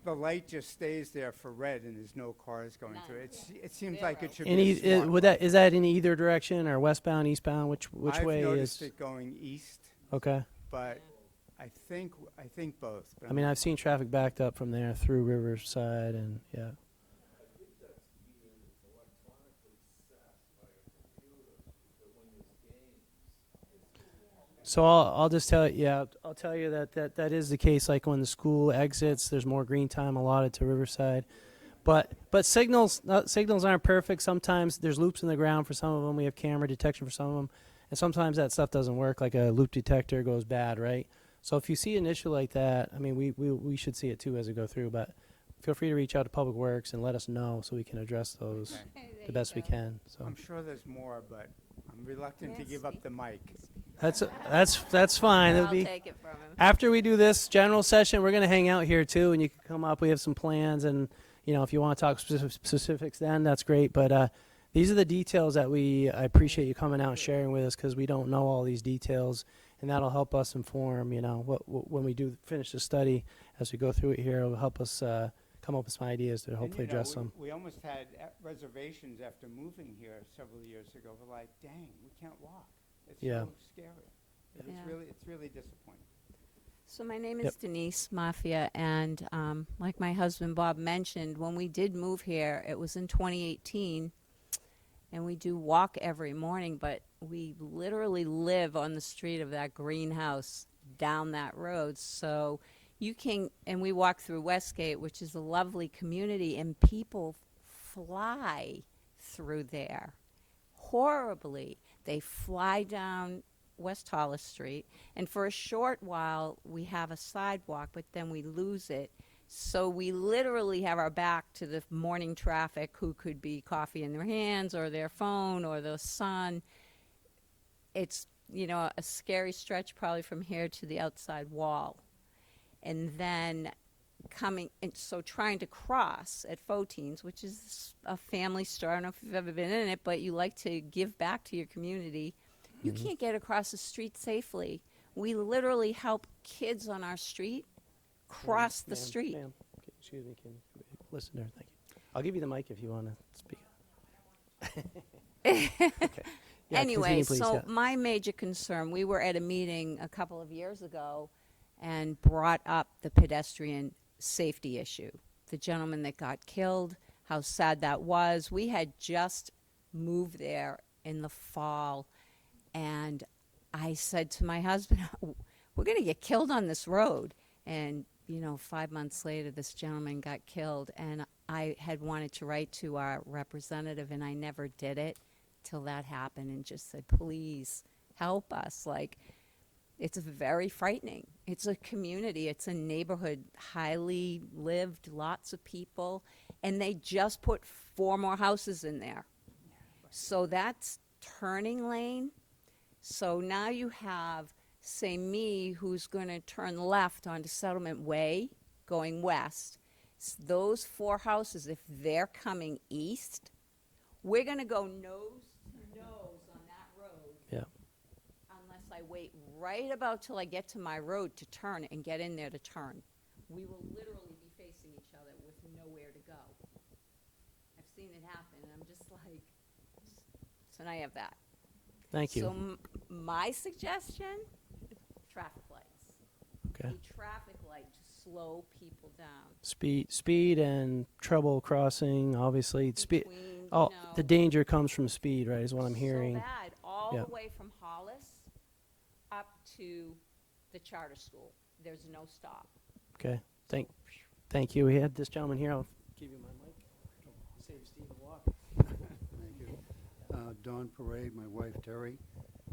the light just stays there for red and there's no cars going through it. It seems like it should be a smart light. Is that in either direction or westbound, eastbound? Which way I've noticed is? it going east, Okay. but I think both. But I mean, I've seen traffic backed up from there through Riverside, and yeah. So I'll just tell you, I'll tell you that is the case. Like when the school exits, there's more green time allotted to Riverside, but signals aren't perfect. Sometimes there's loops in the ground for some of them. We have camera detection for some of them, and sometimes that stuff doesn't work. Like a loop detector goes bad, right? So if you see an issue like that, I mean, we should see it too as we go through. But feel free to reach out to Public Works and let us know so we can address those the best we can. So I'm sure there's more, but I'm reluctant to give up the mic. that's fine. It'll I'll be take it from him. after we do this general session. We're gonna hang out here too, and you can come up. We have some plans, and if you want to talk specifics, then that's great. But these are the details that I appreciate you coming out and sharing with us, because we don't know all these details, and that'll help us inform, when we do finish the study, as we go through it here, it'll help us come up with some ideas to hopefully And, you know, address them. we almost had reservations after moving here several years ago. We're like, dang, we can't walk. It's Yeah. so scary. And Yeah. it's really disappointing. So my name is Yep. Denise Mafia, and like my husband Bob mentioned, when we did move here, it was in 2018, and we do walk every morning, but we literally live on the street of that greenhouse down that road. So you can, and we walk through Westgate, which is a lovely community, and people fly through there horribly. They fly down West Hollis Street, and for a short while we have a sidewalk, but then we lose it. So we literally have our back to the morning traffic, who could be coffee in their hands or their phone or the sun. It's, a scary stretch probably from here to the outside wall. And then trying to cross at Foteens, which is a family store. I don't know if you've ever been in it, but you like to give back to your community. You can't get across the street safely. We literally help kids on our street cross the Ma'am, street. ma'am, excuse me, can you listen there? Thank you. I'll give you the mic if you want to speak. Okay. Yeah, Anyway, continue, please, so yeah. my major concern, we were at a meeting a couple of years ago and brought up the pedestrian safety issue. The gentleman that got killed, how sad that was. We had just moved there in the fall, and I said to my husband, we're going to get killed on this road. And, 5 months later, this gentleman got killed, and I had wanted to write to our representative, and I never did it till that happened, and just said, please help us. Like, it's very frightening. It's a community. It's a neighborhood, highly lived, lots of people, and they just put 4 more houses in there. So that's turning lane. So now you have, say, me, who's going to turn left onto Settlement Way, going west. Those 4 houses, if they're coming east, we're going to go nose to nose on that road. Yeah. Unless I wait right about till I get to my road to turn and get in there to turn. We will literally be facing each other with nowhere to go. I've seen it happen, and I'm just like, so now I have that. Thank you. So my suggestion, traffic lights. Okay. A traffic light to slow people down. Speed and trouble crossing, obviously. Speed. Between, Oh, the danger comes from speed, right? Is what I'm hearing. So bad, all Yeah. the way from Hollis up to the charter school. There's no stop. Okay. Thank you. We had this gentleman here. I'll give you my mic. Save Steve a walk. Thank you. Don Parade, my wife Terry.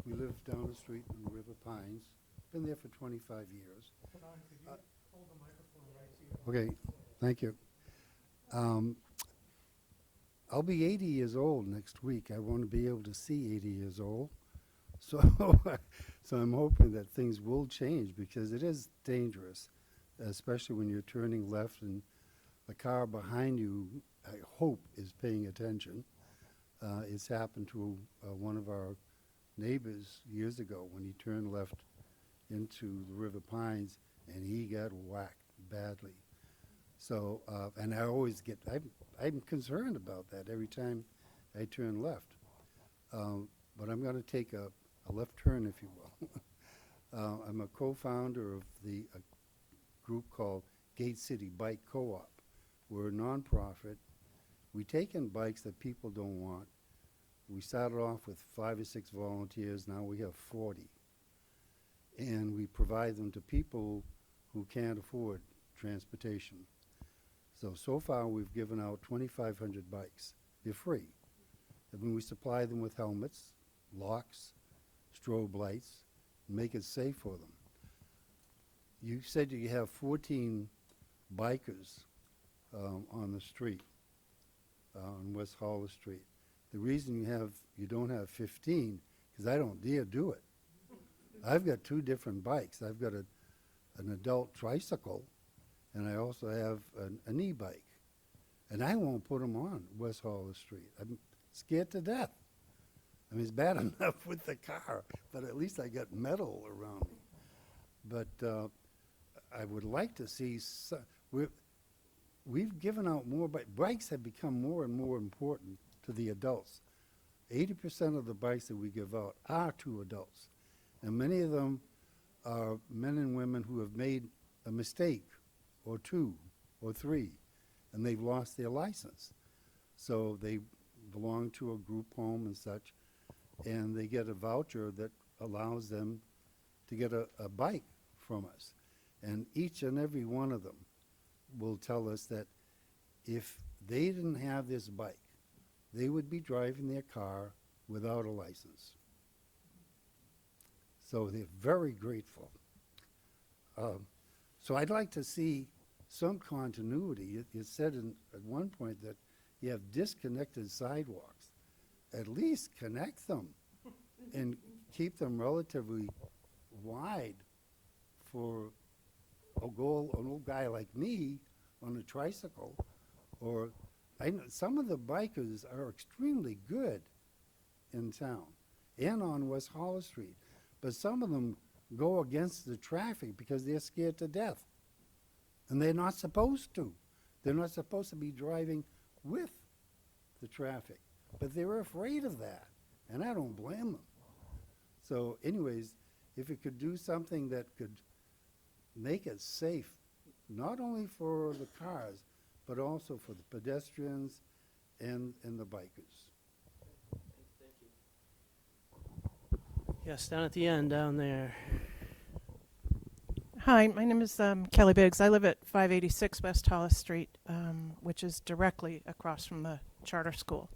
We live down the street in River Pines. Been there for 25 years. Okay, thank you. I'll be 80 years old next week. I want to be able to see 80 years old. So, so I'm hoping that things will change, because it is dangerous, especially when you're turning left and the car behind you, I hope, is paying attention. It's happened to one of our neighbors years ago when he turned left into the River Pines, and he got whacked badly. So, and I always get, I'm concerned about that every time I turn left. But I'm going to take a left turn, if you will. I'm a co-founder of the group called Gate City Bike Co-op. We're a nonprofit. We take in bikes that people don't want. We started off with 5 or 6 volunteers. Now we have 40. And we provide them to people who can't afford transportation. So far we've given out 2,500 bikes. They're free. And when we supply them with helmets, locks, strobe lights, make it safe for them. You said you have 14 bikers on the street, on West Hollis Street. The reason you don't have 15, because I don't dare do it. I've got 2 different bikes. I've got an adult tricycle, and I also have an e-bike. And I won't put them on West Hollis Street. scared to death. I mean, it's bad enough with the car, but at least I got metal around me. But I would like to see, we've given out more, bikes have become more and more important to the adults. 80% of the bikes that we give out are to adults. And many of them are men and women who have made a mistake or two or three, and they've lost their license. So they belong to a group home and such, and they get a voucher that allows them to get a bike from us. And each and every one of them will tell us that if they didn't have this bike, they would be driving their car without a license. So they're very grateful. So I'd like to see some continuity. It said at one point that you have disconnected sidewalks. At least connect them and keep them relatively wide for an old guy like me on a tricycle. Or I know some of the bikers are extremely good in town and on West Hollis Street, but some of them go against the traffic because they're scared to death. And they're not supposed to. They're not supposed to be driving with the traffic, but they're afraid of that, and I don't blame them. So anyways, if it could do something that could make it safe, not only for the cars, but also for the pedestrians and the bikers. Yes, down at the end, down there. Hi, my name is Kelly Biggs. I live at 586 West Hollis Street, which is directly across from the charter school.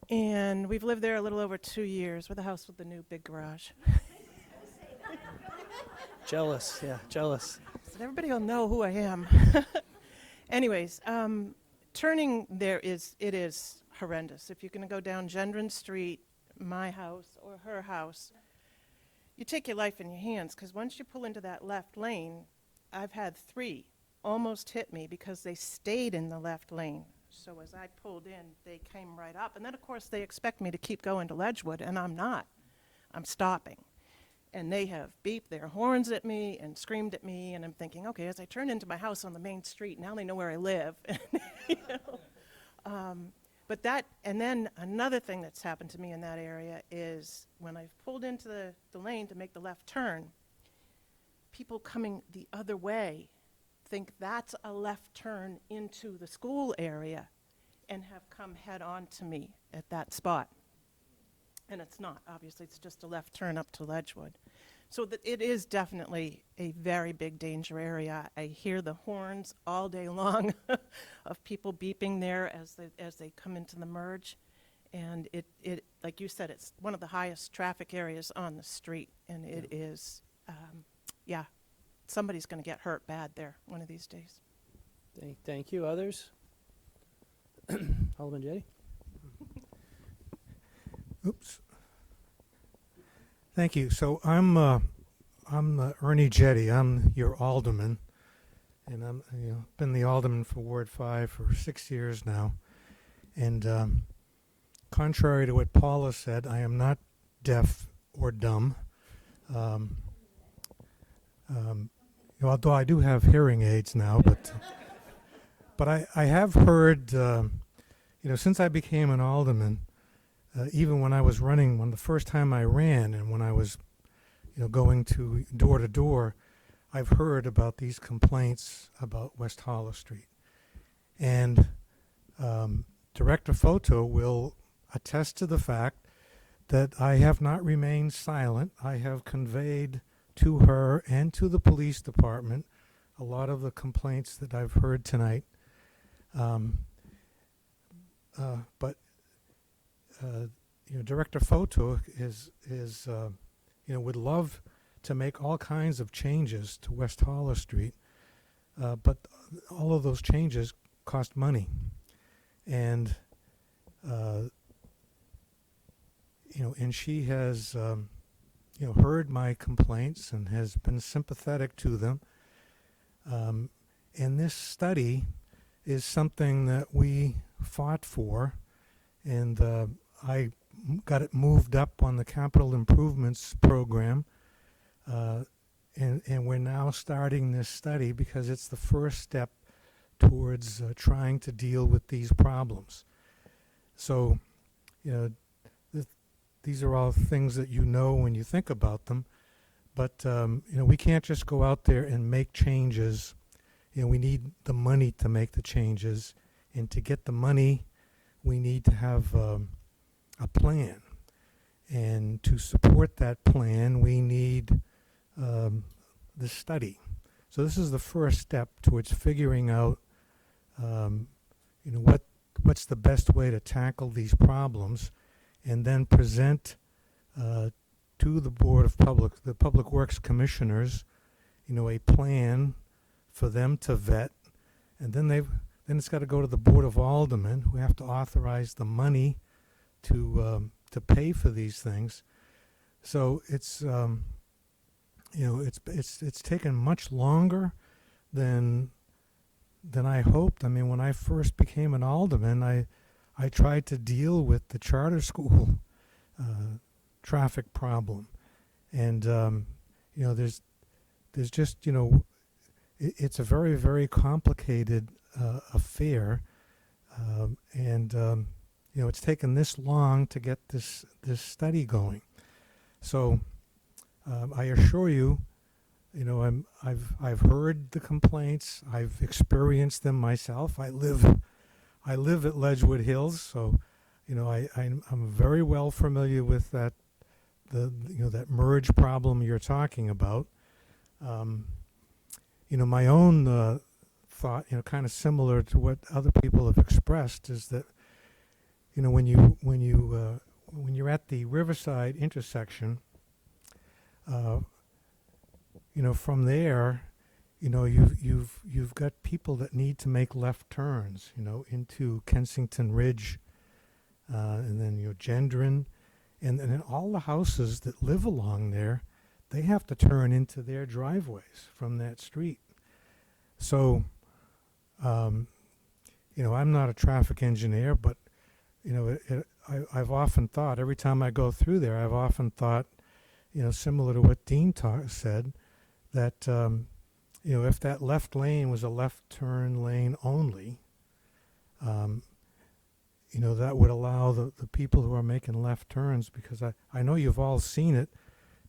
And we've lived there a little over 2 years with a house with the new big garage. Jealous, yeah, jealous. So everybody will know who I am. Anyways, turning there it is horrendous. If you're going to go down Gendron Street, my house or her house, you take your life in your hands, because once you pull into that left lane, I've had 3 almost hit me because they stayed in the left lane. So as I pulled in, they came right up. And then, of course, they expect me to keep going to Ledgewood, and I'm not. I'm stopping. And they have beeped their horns at me and screamed at me, and I'm thinking, okay, as I turn into my house on the main street, now they know where I live. You know? But that, and then another thing that's happened to me in that area is when I've pulled into the lane to make the left turn, people coming the other way think that's a left turn into the school area and have come head on to me at that spot. And it's not, obviously, it's just a left turn up to Ledgewood. So that it is definitely a very big danger area. I hear the horns all day long of people beeping there as they come into the merge. And it like you said, it's one of the highest traffic areas on the street. And it is, yeah, somebody's going to get hurt bad there one of these days. Thank you. Others? Alderman Jetty? Oops. Thank you. So I'm Ernie Jetty. I'm your alderman, and I'm been the alderman for Ward 5 for 6 years now. And contrary to what Paula said, I am not deaf or dumb. Although I do have hearing aids now, but I have heard, since I became an alderman. Even when I was running, when the first time I ran and when I was, going to door, I've heard about these complaints about West Hollis Street. And Director Photo will attest to the fact that I have not remained silent. I have conveyed to her and to the police department a lot of the complaints that I've heard tonight. Director Photo would love to make all kinds of changes to West Hollis Street, but all of those changes cost money, and and she has heard my complaints and has been sympathetic to them. And this study is something that we fought for. and I got it moved up on the capital improvements program, and we're now starting this study because it's the first step towards trying to deal with these problems. So, you know, these are all things that you know when you think about them, but you know, we can't just go out there and make changes. You know, we need the money to make the changes, and to get the money, we need to have a plan. And to support that plan, we need the study. So this is the first step towards figuring out, you know, what's the best way to tackle these problems, and then present to the Board of the Public Works Commissioners, you know, a plan for them to vet, and then it's got to go to the Board of Aldermen, who have to authorize the money to pay for these things. So it's you know, it's taken much longer than I hoped. I mean, when I first became an alderman, I tried to deal with the charter school traffic problem, and you know, there's just, you know, it's a very, very complicated affair, and you know, it's taken this long to get this study going. So I assure you, you know, I've heard the complaints. I've experienced them myself. I live at Ledgewood Hills, so you know, I'm very well familiar with that, you know, that merge problem you're talking about. You know, my own thought, you know, kind of similar to what other people have expressed, is that, you know, when you're at the Riverside intersection, you know, from there, you know, you've got people that need to make left turns, you know, into Kensington Ridge, and then, you know, Gendron, and then all the houses that live along there, they have to turn into their driveways from that street. So, you know, I'm not a traffic engineer, but, you know, I've often thought, every time I go through there, I've often thought, you know, similar to what Dean said, that, you know, if that left lane was a left turn lane only, you know, that would allow the people who are making left turns, because I know you've all seen it.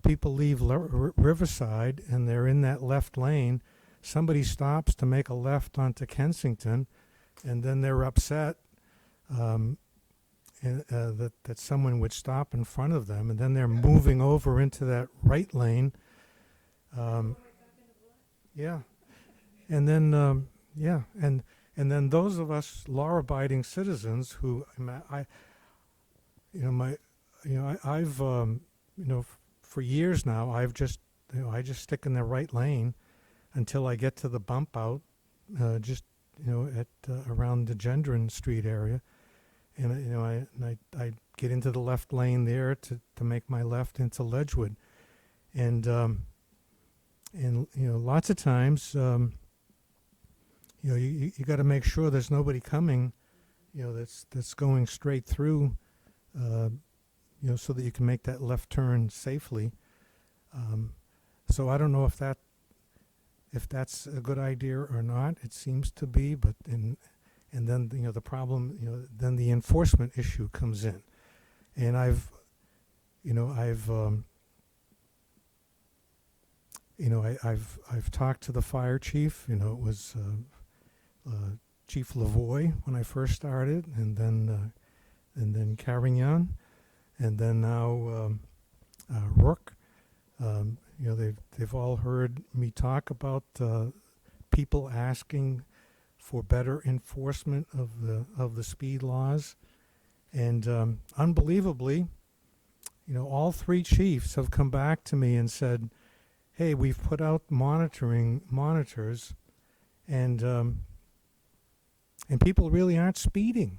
People leave Riverside and they're in that left lane. Somebody stops to make a left onto Kensington, and then they're upset that someone would stop in front of them, and then they're moving over into that right lane. Yeah, and then yeah, and then those of us law-abiding citizens who I've you know, for years now, I just stick in the right lane until I get to the bump out, just, you know, at around the Gendron Street area, and you know, I get into the left lane there to make my left into Ledgewood, and you know, lots of times, you know, you got to make sure there's nobody coming, you know, that's going straight through, you know, so that you can make that left turn safely. So I don't know if that's a good idea or not. It seems to be, but and then, you know, the problem, you know, then the enforcement issue comes in, and I've talked to the fire chief. You know, it was Chief Lavoie when I first started, and then Carignan, and then now Rourke. You know, they've all heard me talk about people asking for better enforcement of the speed laws, and unbelievably, you know, all three chiefs have come back to me and said, "Hey, we've put out monitors, and people really aren't speeding.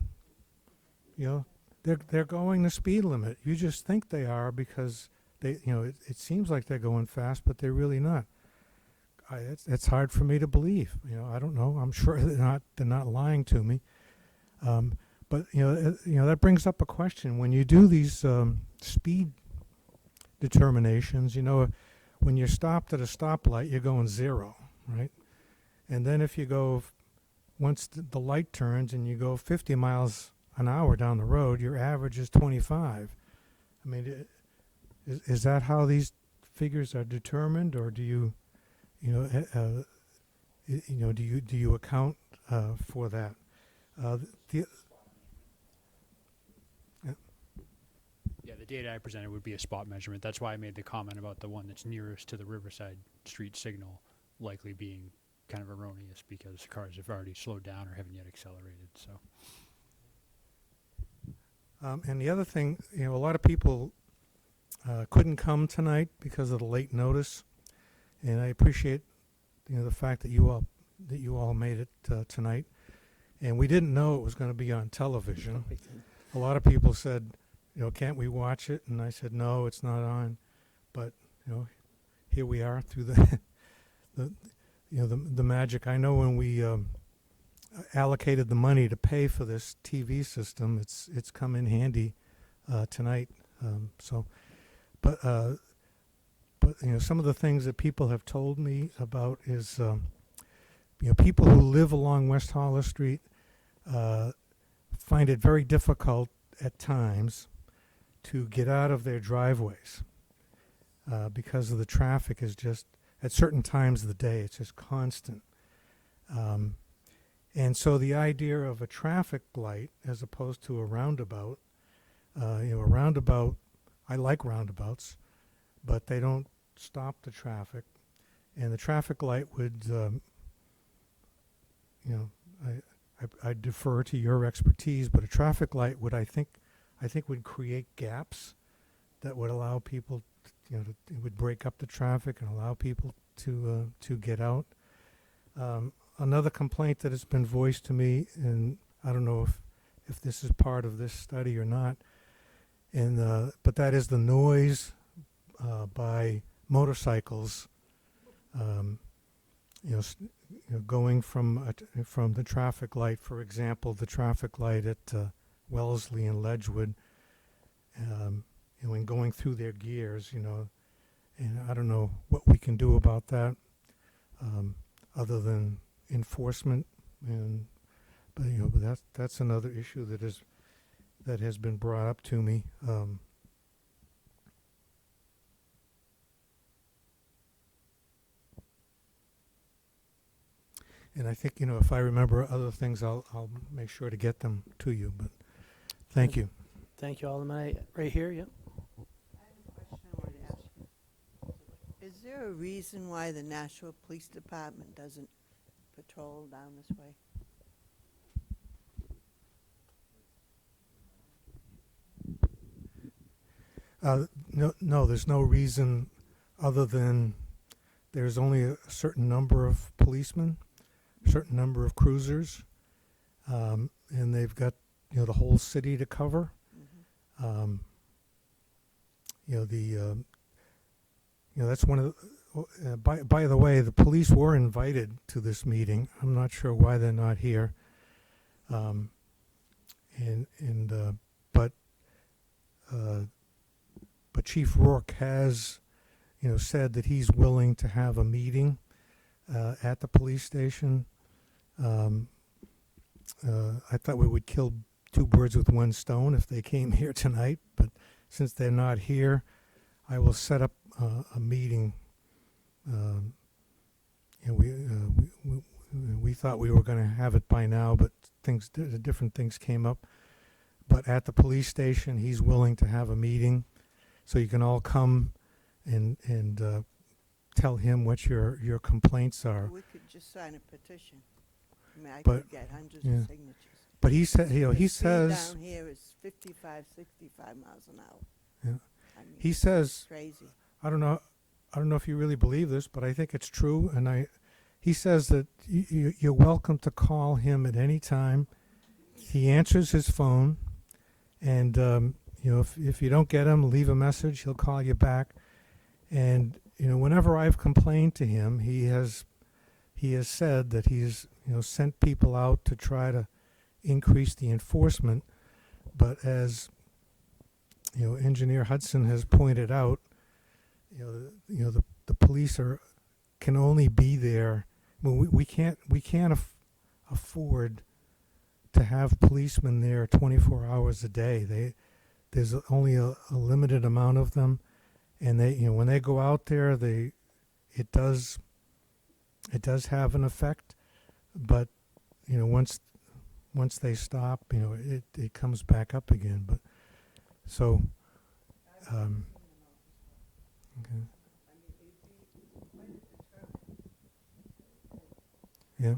You know, they're going the speed limit. You just think they are because they, you know, it seems like they're going fast, but they're really not." It's hard for me to believe. You know, I don't know. I'm sure they're not lying to me. But that brings up a question. When you do these speed determinations, when you're stopped at a stoplight, you're going 0, right? And then if you go, once the light turns and you go 50 miles an hour down the road, your average is 25. I mean, is that how these figures are determined, or do you, do you account for that? Yeah, the data I presented would be a spot measurement. That's why I made the comment about the one that's nearest to the Riverside Street signal likely being kind of erroneous because cars have already slowed down or haven't yet accelerated. So. And the other thing, a lot of people couldn't come tonight because of the late notice, and I appreciate, the fact that you all made it tonight. And we didn't know it was going to be on television. A lot of people said, can't we watch it? And I said, no, it's not on. But here we are through the magic. I know when we allocated the money to pay for this TV system, it's come in handy tonight. But some of the things that people have told me about is people who live along West Hollis Street find it very difficult at times to get out of their driveways because of the traffic is just at certain times of the day. It's just constant. And so the idea of a traffic light as opposed to a roundabout, a roundabout, I like roundabouts, but they don't stop the traffic. And the traffic light would, I defer to your expertise, but a traffic light would, I think would create gaps that would allow people, it would break up the traffic and allow people to get out. Another complaint that has been voiced to me, and I don't know if this is part of this study or not, and but that is the noise by motorcycles. Going from the traffic light, for example, the traffic light at Wellesley and Ledgewood, and going through their gears, and I don't know what we can do about that, other than enforcement, but that's another issue that has been brought up to me. And I think, if I remember other things, I'll make sure to get them to you. But thank you. Thank you, Alderman. Right here, yep. I have a question I wanted to ask you. Is there a reason why the Nashua Police Department doesn't patrol down this way? No, there's no reason other than there's only a certain number of policemen, a certain number of cruisers, and they've got the whole city to cover. That's one of the, by the way, the police were invited to this meeting. I'm not sure why they're not here. But Chief Rourke has, said that he's willing to have a meeting at the police station. I thought we would kill two birds with one stone if they came here tonight, but since they're not here, I will set up a meeting. We thought we were going to have it by now, but different things came up. But at the police station, he's willing to have a meeting, so you can all come and tell him what your complaints are. We could just sign a petition. I mean, I But- could get hundreds yeah. of signatures. But he said, he The speed says, down here is 55, 65 miles an hour. Yeah. I mean, he says, crazy. I don't know if you really believe this, but I think it's true. And he says that you're welcome to call him at any time. He answers his phone, and if you don't get him, leave a message. He'll call you back. And whenever I've complained to him, he has said that he's sent people out to try to increase the enforcement. But as Engineer Hudson has pointed out, the police can only be there. Well, we can't afford to have policemen there 24 hours a day. There's only a limited amount of them, and when they go out there, it does have an effect. But once they stop, it comes back up again. But so okay. Yeah.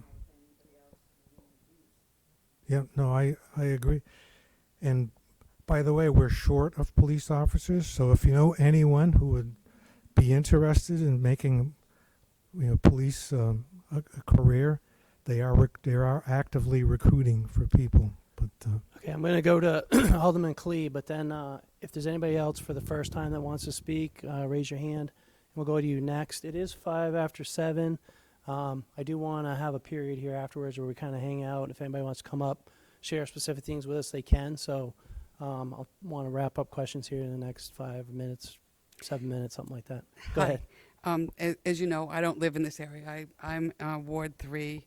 Yeah, no, I agree. And by the way, we're short of police officers, so if you know anyone who would be interested in making police a career, they are actively recruiting for people. But Okay, I'm going to go to Alderman Clee, but then if there's anybody else for the first time that wants to speak, raise your hand, and we'll go to you next. It is 5 after 7. I do want to have a period here afterwards where we kind of hang out. If anybody wants to come up, share specific things with us, they can. So I'll want to wrap up questions here in the next 5 minutes, 7 minutes, something like that. Go ahead. As you know, I don't live in this area. I'm Ward 3,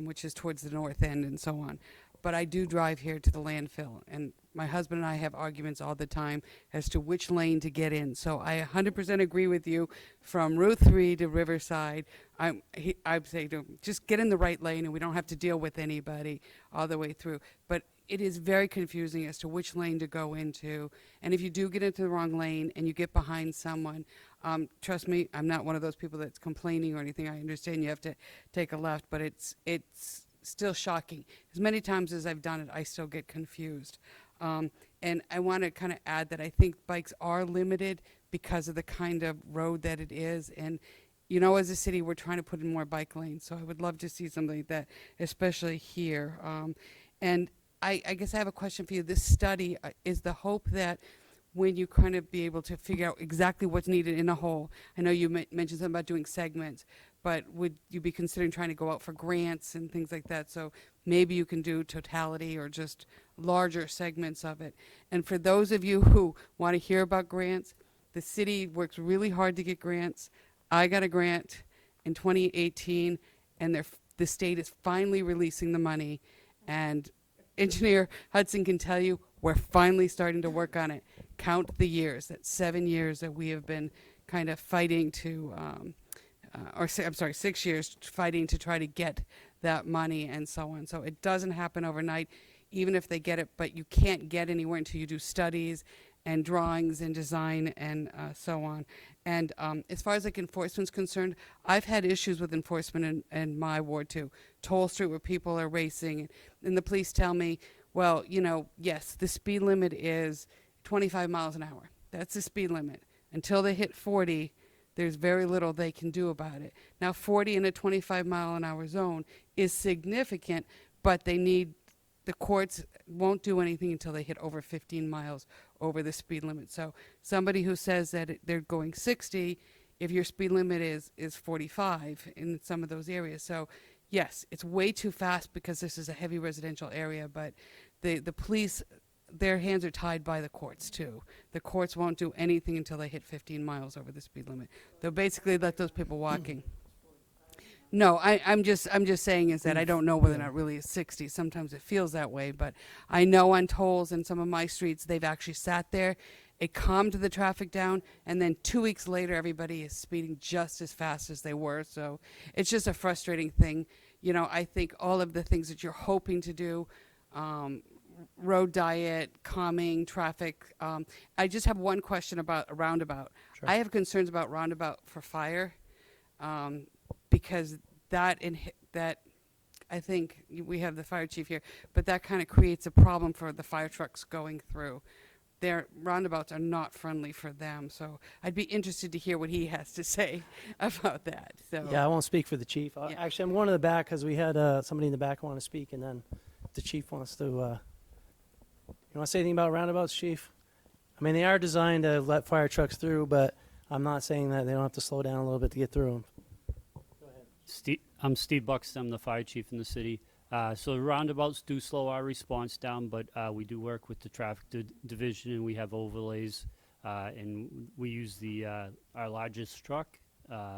which is towards the north end and so on. But I do drive here to the landfill, and my husband and I have arguments all the time as to which lane to get in. So I 100% agree with you. From Route 3 to Riverside, I'd say to just get in the right lane, and we don't have to deal with anybody all the way through. But it is very confusing as to which lane to go into. And if you do get into the wrong lane and you get behind someone, trust me, I'm not one of those people that's complaining or anything. I understand you have to take a left, but it's still shocking. As many times as I've done it, I still get confused. And I want to kind of add that I think bikes are limited because of the kind of road that it is. And, as a city, we're trying to put in more bike lanes. So I would love to see something like that, especially here. And I guess I have a question for you. This study, is the hope that when you kind of be able to figure out exactly what's needed in a whole, I know you mentioned something about doing segments, but would you be considering trying to go out for grants and things like that? So maybe you can do totality or just larger segments of it. And for those of you who want to hear about grants, the city works really hard to get grants. I got a grant in 2018, and the state is finally releasing the money. And Engineer Hudson can tell you we're finally starting to work on it. Count the years. That's 7 years that we have been kind of fighting to, 6 years fighting to try to get that money and so on. So it doesn't happen overnight, even if they get it, but you can't get anywhere until you do studies and drawings and design and so on. And as far as enforcement's concerned, I've had issues with enforcement in my ward too. Toll Street, where people are racing, and the police tell me, well, yes, the speed limit is 25 miles an hour. That's the speed limit. Until they hit 40, there's very little they can do about it. Now, 40 in a 25 mile an hour zone is significant, but the courts won't do anything until they hit over 15 miles over the speed limit. So somebody who says that they're going 60, if your speed limit is 45 in some of those areas. So yes, it's way too fast because this is a heavy residential area, but the police, their hands are tied by the courts too. The courts won't do anything until they hit 15 miles over the speed limit. They'll basically let those people walking. No, I'm just saying is that I don't know whether or not really is 60. Sometimes it feels that way, but I know on tolls and some of my streets, they've actually sat there. It calmed the traffic down, and then 2 weeks later, everybody is speeding just as fast as they were. So it's just a frustrating thing. I think all of the things that you're hoping to do, road diet, calming traffic. I just have one question about a roundabout. Sure. I have concerns about roundabout for fire. Because that I think we have the fire chief here, but that kind of creates a problem for the fire trucks going through. Their roundabouts are not friendly for them, so I'd be interested to hear what he has to say about that. So Yeah, I won't speak for the chief. Yeah. Actually, I'm going to the back because we had somebody in the back want to speak, and then the chief wants to. You want to say anything about roundabouts, chief? I mean, they are designed to let fire trucks through, but I'm not saying that they don't have to slow down a little bit to get through them. I'm Steve Buxton. I'm the fire chief in the city. So the roundabouts do slow our response down, but we do work with the traffic division, and we have overlays, and we use our largest truck.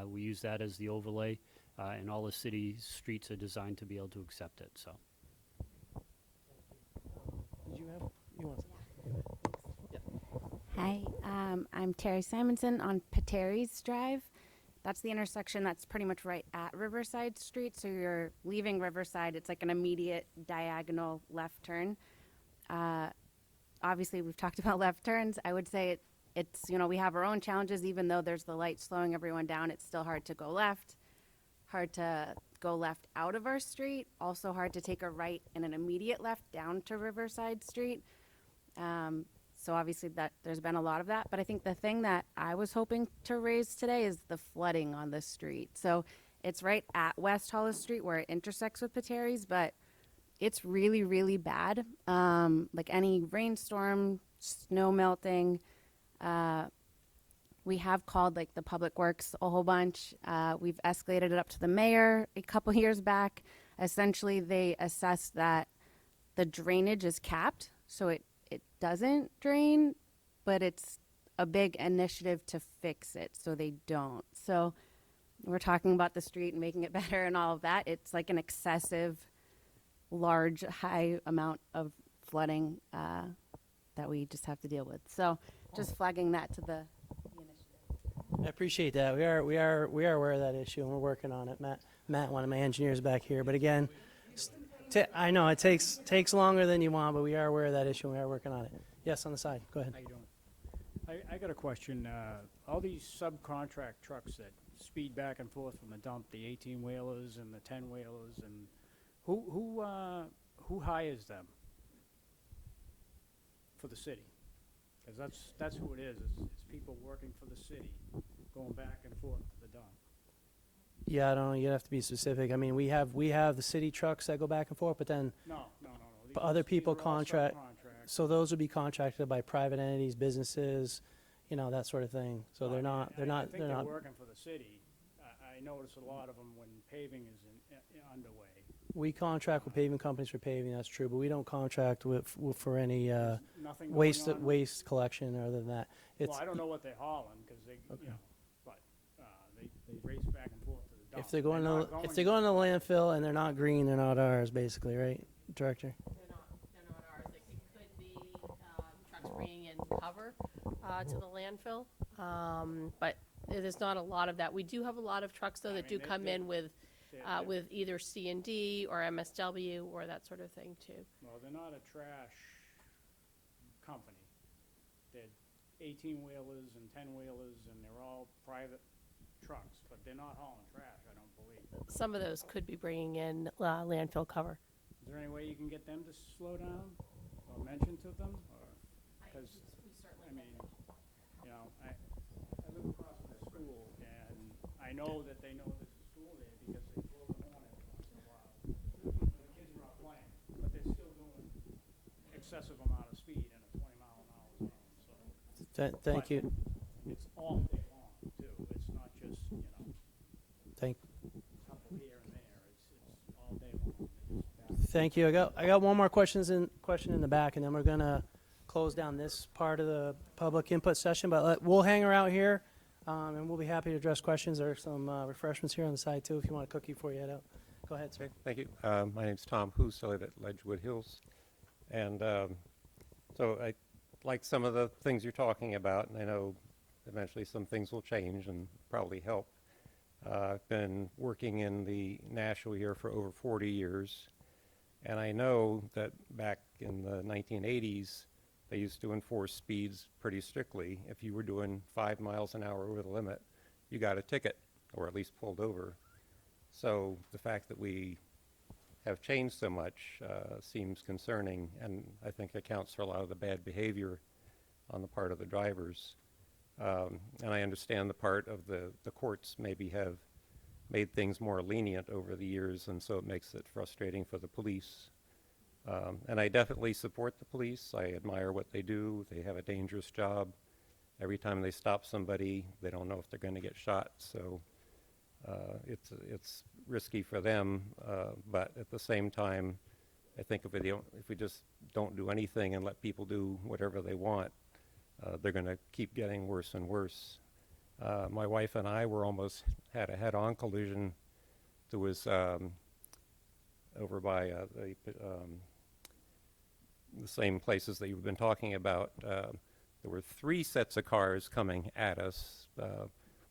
We use that as the overlay, and all the city streets are designed to be able to accept it. So. Did you have? You want? Hi, I'm Terry Simonson on Pateris Drive. That's the intersection that's pretty much right at Riverside Street. So you're leaving Riverside, it's like an immediate diagonal left turn. Obviously, we've talked about left turns. I would say it's, we have our own challenges. Even though there's the light slowing everyone down, it's still hard to go left, hard to go left out of our street, also hard to take a right and an immediate left down to Riverside Street. So obviously there's been a lot of that, but I think the thing that I was hoping to raise today is the flooding on the street. So it's right at West Hollis Street where it intersects with Pateris, but it's really, really bad. Like any rainstorm, snow melting, we have called like the Public Works a whole bunch. We've escalated it up to the mayor a couple years back. Essentially, they assessed that the drainage is capped, so it doesn't drain, but it's a big initiative to fix it so they don't. So we're talking about the street and making it better and all of that. It's like an excessive, large, high amount of flooding that we just have to deal with. So just flagging that to the initiative. I appreciate that. We are aware of that issue, and we're working on it. Matt, one of my engineers back here. But again, I know it takes longer than you want, but we are aware of that issue, and we are working on it. Yes, on the side. Go ahead. How you doing? I got a question. All these subcontract trucks that speed back and forth from the dump, the 18-wheelers and the 10-wheelers, and who hires them for the city? Because that's who it is. It's people working for the city, going back and forth to the dump. Yeah, I don't know. You'd have to be specific. I mean, we have the city trucks that go back and forth, but then No. but other people these are all contract. subcontracts. So those would be contracted by private entities, businesses, that sort of thing. So they're not. I think they're working for the city. I notice a lot of them when paving is underway. We contract with paving companies for paving. That's true, but we don't contract for any Nothing going on? waste collection other than that. Well, I don't know what they're hauling because they, but they race back and forth to the dump. If they're going not to the landfill and they're not green, they're not ours, basically, right, Director? They're not ours. It could be trucks bringing in cover to the landfill, but there's not a lot of that. We do have a lot of trucks, though, that do come in with either C&D or MSW or that sort of thing, too. Well, they're not a trash company. They're 18-wheelers and 10-wheelers, and they're all private trucks, but they're not hauling trash, I don't believe. Some of those could be bringing in landfill cover. Is there any way you can get them to slow down or mention to them? Because, I mean, I live across from the school, and I know that they know there's a school there because they blow the horn every once in a while. When the kids are out playing, but they're still doing excessive amount of speed in a 20-mile-an-hour zone, so. Thank you. It's all day long, too. It's not just, Thank. a couple here and there. It's all day long. Thank you. I got one more question in the back, and then we're gonna close down this part of the public input session. But we'll hang around here, and we'll be happy to address questions. There are some refreshments here on the side too, if you want a cookie before you head out. Go ahead, sir. Okay, thank you. My name's Tom Hoos. I live at Ledgewood Hills, and so I like some of the things you're talking about, and I know eventually some things will change and probably help. I've been working in the Nashua here for over 40 years, and I know that back in the 1980s, they used to enforce speeds pretty strictly. If you were doing 5 miles an hour over the limit, you got a ticket, or at least pulled over. So the fact that we have changed so much seems concerning, and I think accounts for a lot of the bad behavior on the part of the drivers. And I understand the part of the courts maybe have made things more lenient over the years, and so it makes it frustrating for the police. And I definitely support the police. I admire what they do. They have a dangerous job. Every time they stop somebody, they don't know if they're going to get shot. So it's risky for them, but at the same time, I think if we just don't do anything and let people do whatever they want, they're going to keep getting worse and worse. My wife and I were almost had a head-on collision. There was over by the same places that you've been talking about. There were 3 sets of cars coming at us.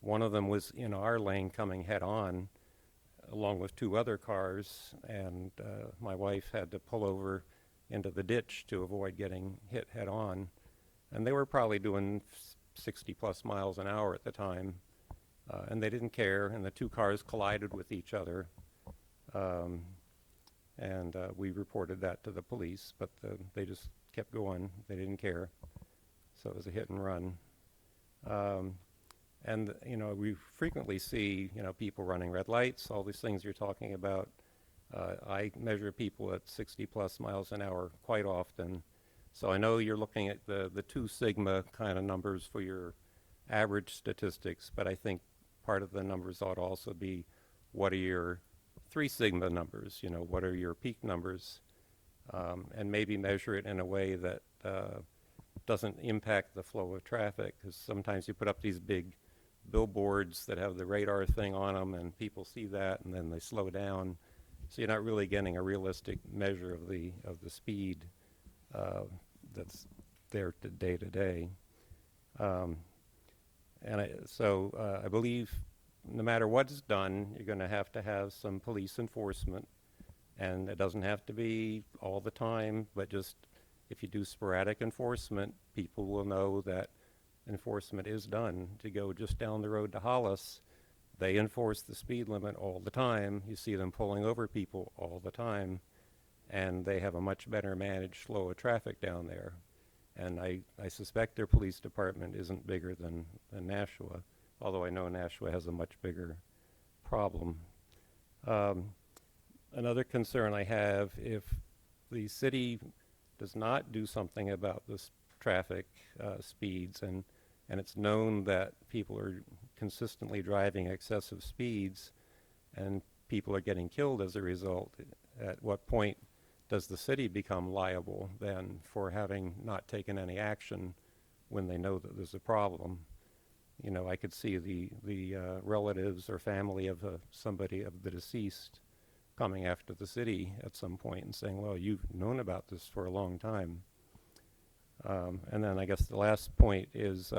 One of them was in our lane coming head-on, along with 2 other cars, and my wife had to pull over into the ditch to avoid getting hit head-on. And they were probably doing 60-plus miles an hour at the time, and they didn't care, and the 2 cars collided with each other. And we reported that to the police, but they just kept going. They didn't care. So it was a hit and run. And, you know, we frequently see, you know, people running red lights, all these things you're talking about. I measure people at 60-plus miles an hour quite often. So I know you're looking at the 2 sigma kind of numbers for your average statistics, but I think part of the numbers ought to also be what are your 3 sigma numbers, you know, what are your peak numbers, and maybe measure it in a way that doesn't impact the flow of traffic, because sometimes you put up these big billboards that have the radar thing on them and people see that and then they slow down, so you're not really getting a realistic measure of the speed that's there day to day. And I believe no matter what's done, you're going to have some police enforcement, and it doesn't have to be all the time, but just if you do sporadic enforcement, people will know that enforcement is done. To go just down the road to Hollis, they enforce the speed limit all the time. You see them pulling over people all the time, and they have a much better managed flow of traffic down there. And I suspect their police department isn't bigger than Nashua, although I know Nashua has a much bigger problem. Another concern I have, if the city does not do something about this traffic speeds, and it's known that people are consistently driving excessive speeds and people are getting killed as a result, at what point does the city become liable then for having not taken any action when they know that there's a problem? You know, I could see the relatives or family of somebody of the deceased coming after the city at some point and saying, well, you've known about this for a long time. And then I guess the last point is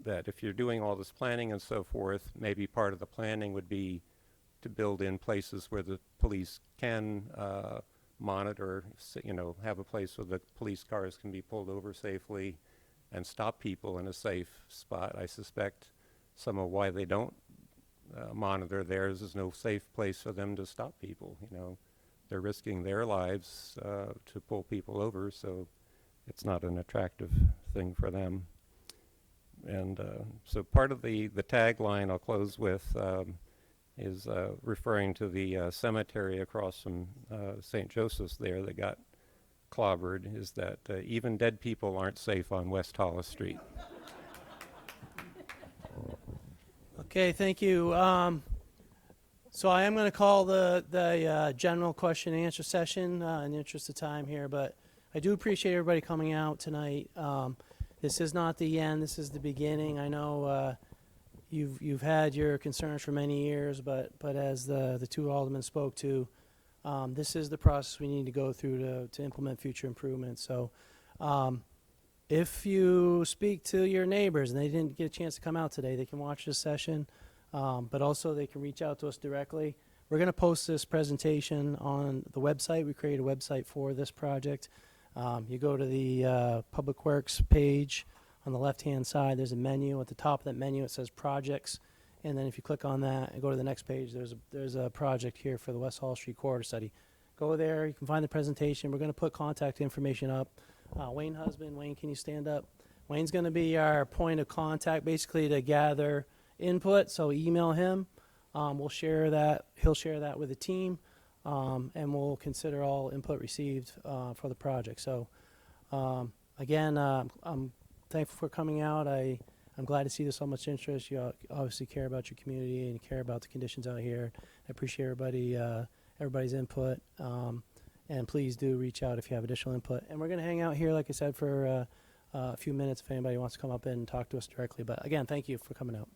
that if you're doing all this planning and so forth, maybe part of the planning would be to build in places where the police can monitor, you know, have a place where the police cars can be pulled over safely and stop people in a safe spot. I suspect some of why they don't monitor theirs is no safe place for them to stop people. You know, they're risking their lives to pull people over, so it's not an attractive thing for them. And so part of the tagline I'll close with is referring to the cemetery across from St. Joseph's there that got clobbered, is that even dead people aren't safe on West Hollis Street. Okay, thank you. So I am going to call the general question and answer session in the interest of time here, but I do appreciate everybody coming out tonight. This is not the end. This is the beginning. I know you've had your concerns for many years, but as the 2 aldermen spoke to, this is the process we need to go through to implement future improvements. So if you speak to your neighbors and they didn't get a chance to come out today, they can watch this session, but also they can reach out to us directly. We're going to post this presentation on the website. We created a website for this project. You go to the Public Works page on the left-hand side. There's a menu. At the top of that menu, it says Projects. And then if you click on that and go to the next page, there's a project here for the West Hall Street Corridor Study. Go there. You can find the presentation. We're going to put contact information up. Wayne Husband, Wayne, can you stand up? Wayne's going to be our point of contact, basically to gather input. So email him. We'll share that. He'll share that with the team, and we'll consider all input received for the project. So again, I'm thankful for coming out. I I'm glad to see there's so much interest. You obviously care about your community and you care about the conditions out here. I appreciate everybody's input. And please do reach out if you have additional input. And we're going to hang out here, like I said, for a few minutes if anybody wants to come up and talk to us directly. But again, thank you for coming out.